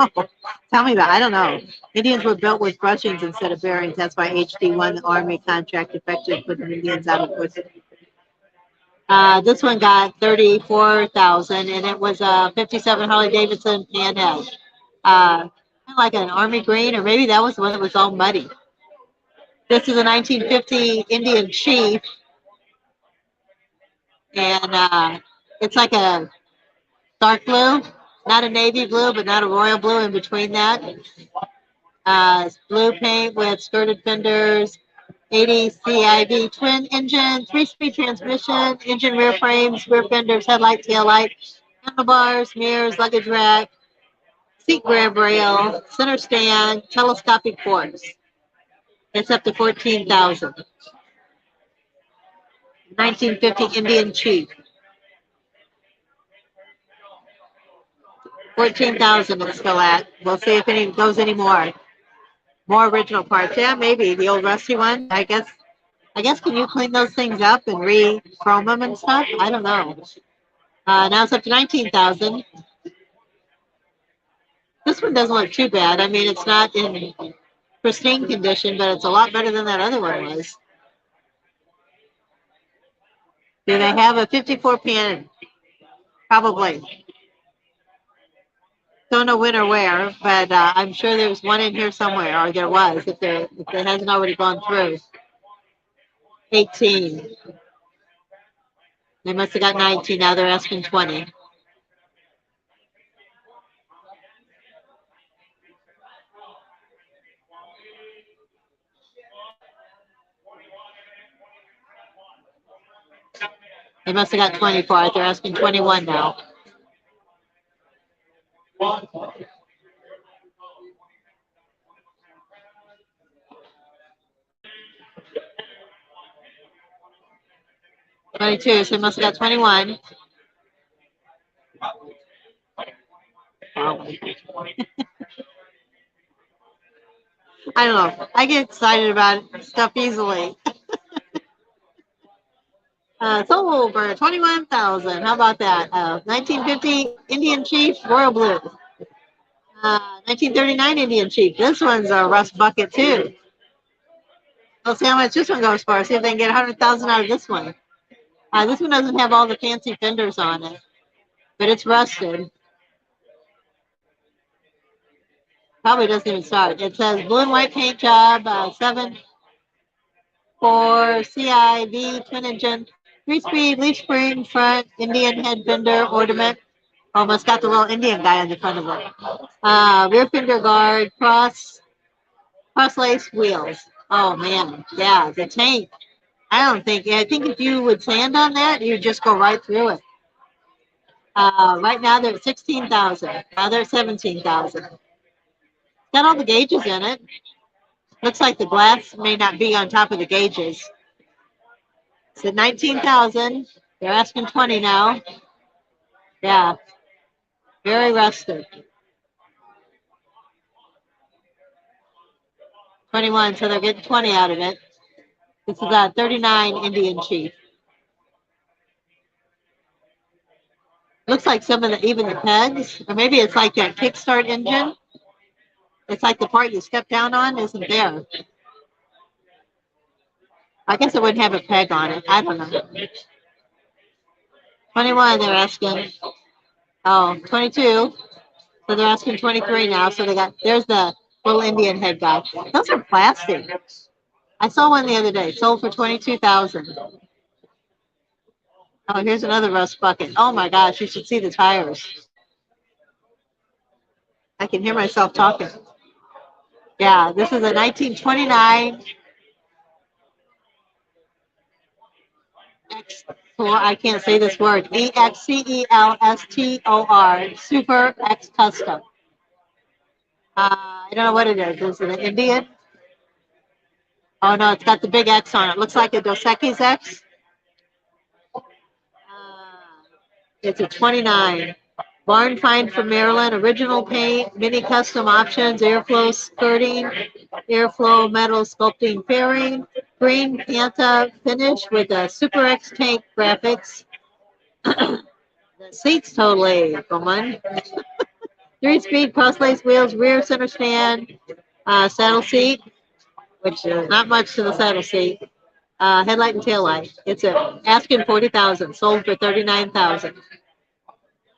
Tell me about. I don't know. Indians were built with brushings instead of bearings. That's why HD won the Army contract effective for the Indians out of Woodson. This one got 34,000, and it was a '57 Harley Davidson Panhead, kind of like an army green, or maybe that was the one that was all muddy. This is a 1950 Indian Chief, and it's like a dark blue, not a navy blue, but not a royal blue in between that. Blue paint with skirted fenders, 80 CIV twin engine, 3-speed transmission, engine rear frames, rear fenders, headlight, tail light, handlebars, mirrors, luggage rack, seat grab rail, center stand, telescopic ports. It's up to 14,000. 1950 Indian Chief. 14,000 it's still at. We'll see if any goes any more. More original parts. Yeah, maybe the old rusty one. I guess can you clean those things up and re-chrome them and stuff? I don't know. Now it's up to 19,000. This one doesn't look too bad. I mean, it's not in pristine condition, but it's a lot better than that other one was. Do they have a 54 pan? Probably. Don't know when or where, but I'm sure there's one in here somewhere, or there was, if it hasn't already gone through. 18. They must have got 19. Now they're asking 20. They must have got 24. They're asking 21 now. $22, so they must have got 21. I don't know. I get excited about stuff easily. Sold for 21,000. How about that? 1950 Indian Chief Royal Blue. 1939 Indian Chief. This one's a rust bucket too. Let's see how much this one goes for. See if they can get 100,000 out of this one. This one doesn't have all the fancy fenders on it, but it's rusted. Probably doesn't even start. It says blue and white paint job, 7 for CIV twin engine, 3-speed leaf spring front, Indian head fender ornament. Almost got the little Indian guy on the front of it. Rear fender guard, cross lace wheels. Oh man, yeah, the tank. I think if you would sand on that, you'd just go right through it. Right now they're at 16,000. Now they're 17,000. Got all the gauges in it. Looks like the glass may not be on top of the gauges. It's at 19,000. They're asking 20 now. Yeah. Very rusted. 21, so they're getting 20 out of it. This is a 39 Indian Chief. Looks like some of even the pegs, or maybe it's like that kickstart engine. It's like the part you step down on isn't there. I guess it wouldn't have a peg on it. I don't know. 21, they're asking. Oh, 22. So they're asking 23 now. So there's the little Indian head guy. Those are plastic. I saw one the other day. Sold for 22,000. Oh, here's another rust bucket. Oh my gosh, you should see the tires. I can hear myself talking. Yeah, this is a 1929 I can't say this word. EXCELSTOR Super X Custom. I don't know what it is. Is it an Indian? Oh no, it's got the big X on it. Looks like a Dos Equis X. It's a 29. Barn find from Maryland. Original paint, mini custom options, airflow skirting, airflow metal sculpting fairing, green Panta finish with a Super X tank graphics. The seats totally fun. 3-speed cross-lace wheels, rear center stand, saddle seat, which is not much to the saddle seat. Headlight and tail light. It's asking 40,000, sold for 39,000.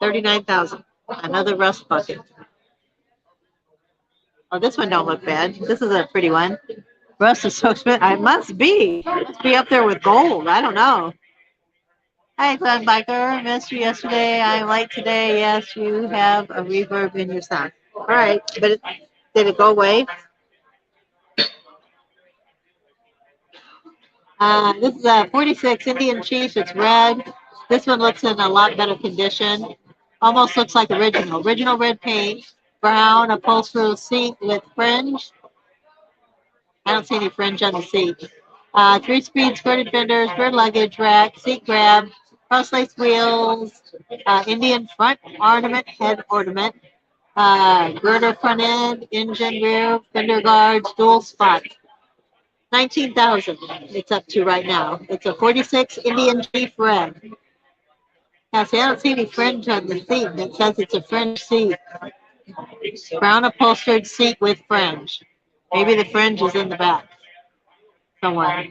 39,000. Another rust bucket. Oh, this one don't look bad. This is a pretty one. Rust is so expensive. I must be up there with gold. I don't know. Hi, Glenn Biker. Missed you yesterday. I'm late today. Yes, you have a reverb in your sound. All right, but did it go away? This is a 46 Indian Chief. It's red. This one looks in a lot better condition. Almost looks like original. Original red paint. Brown upholstery seat with fringe. I don't see any fringe on the seat. 3-speed skirted fenders, rear luggage rack, seat grab, cross-lace wheels, Indian front ornament, head ornament, girder front end, engine rear, fender guards, dual spot. 19,000 it's up to right now. It's a 46 Indian Chief red. Now, see, I don't see any fringe on the seat. It says it's a fringe seat. Brown upholstered seat with fringe. Maybe the fringe is in the back somewhere.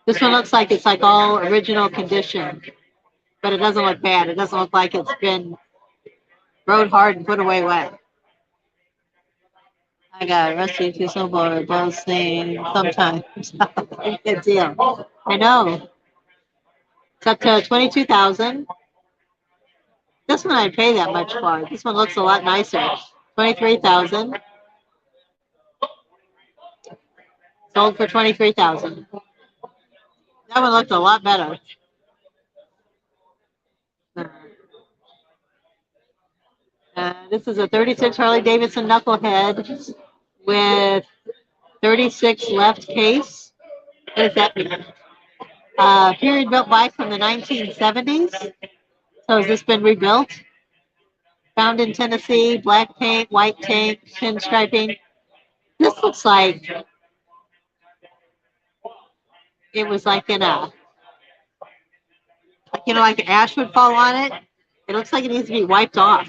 This one looks like it's like all original condition, but it doesn't look bad. It doesn't look like it's been rode hard and put away wet. I got rusty Tucson blower. Those things sometimes. Good deal. I know. It's up to 22,000. This one I'd pay that much for. This one looks a lot nicer. 23,000. Sold for 23,000. That one looked a lot better. This is a 36 Harley Davidson knucklehead with 36 left case. What does that mean? Period built bike from the 1970s. So has this been rebuilt? Found in Tennessee, black paint, white tank, pinstriping. This looks like it was like in a, like ash would fall on it. It looks like it needs to be wiped off.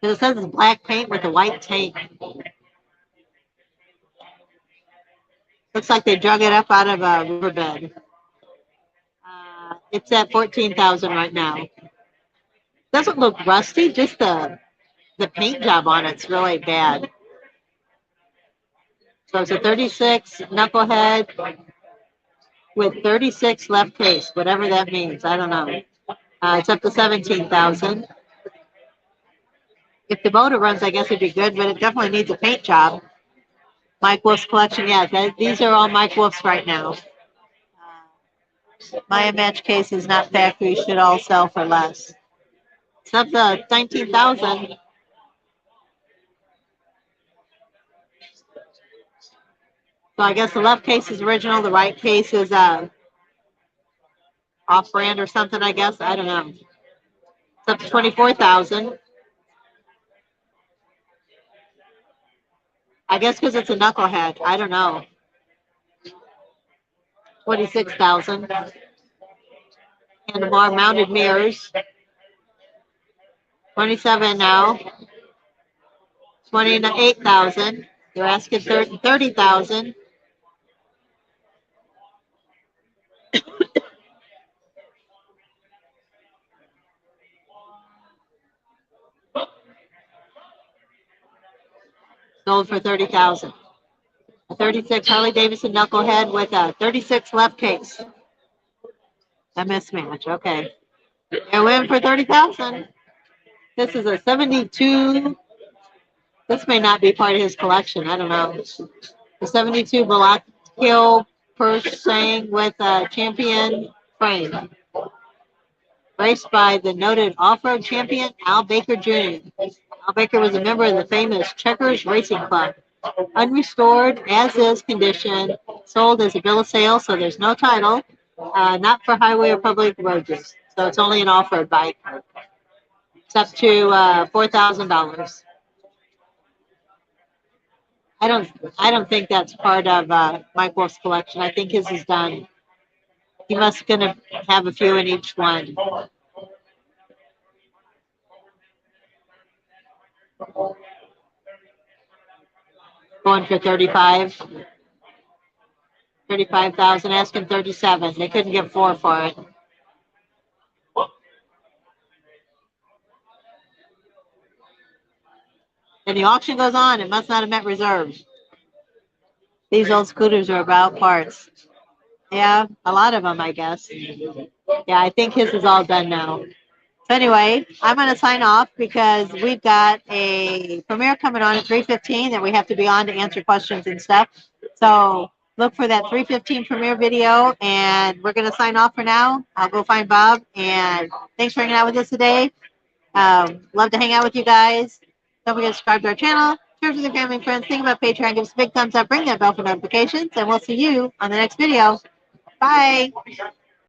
Because it says it's black paint with a white tank. Looks like they drug it up out of a riverbed. It's at 14,000 right now. Doesn't look rusty, just the paint job on it's really bad. So it's a 36 knucklehead with 36 left case, whatever that means. I don't know. It's up to 17,000. If the motor runs, I guess it'd be good, but it definitely needs a paint job. Mike Wolf's collection, yeah, these are all Mike Wolf's right now. My match case is not factory, should all sell for less. It's up to 19,000. So I guess the left case is original, the right case is off-brand or something, I guess. I don't know. It's up to 24,000. I guess because it's a knucklehead. I don't know. 26,000. Handlebar mounted mirrors. 27 now. 28,000. They're asking 30,000. Sold for 30,000. A 36 Harley Davidson knucklehead with a 36 left case. A mismatch. Okay. And win for 30,000. This is a 72. This may not be part of his collection. I don't know. The 72 Black Hill purse saying with a champion frame. Raced by the noted off-road champion Al Baker Jr. Baker was a member of the famous Checkers Racing Club. Unrestored, as is condition, sold as a bill of sale, so there's no title. Not for highway or public road use. So it's only an off-road bike. It's up to $4,000. I don't think that's part of Mike Wolf's collection. I think his is done. He must gonna have a few in each one. Going for 35,000, asking 37. They couldn't get 4 for it. And the auction goes on. It must not have met reserves. These old scooters are about parts. Yeah, a lot of them, I guess. Yeah, I think his is all done now. So anyway, I'm going to sign off because we've got a premiere coming on at 3:15 that we have to be on to answer questions and stuff. So look for that 3:15 premiere video, and we're going to sign off for now. I'll go find Bob, and thanks for hanging out with us today. Love to hang out with you guys. Don't forget to subscribe to our channel, share with your family and friends, think about Patreon, give us a big thumbs up, ring that bell for notifications, and we'll see you on the next video. Bye.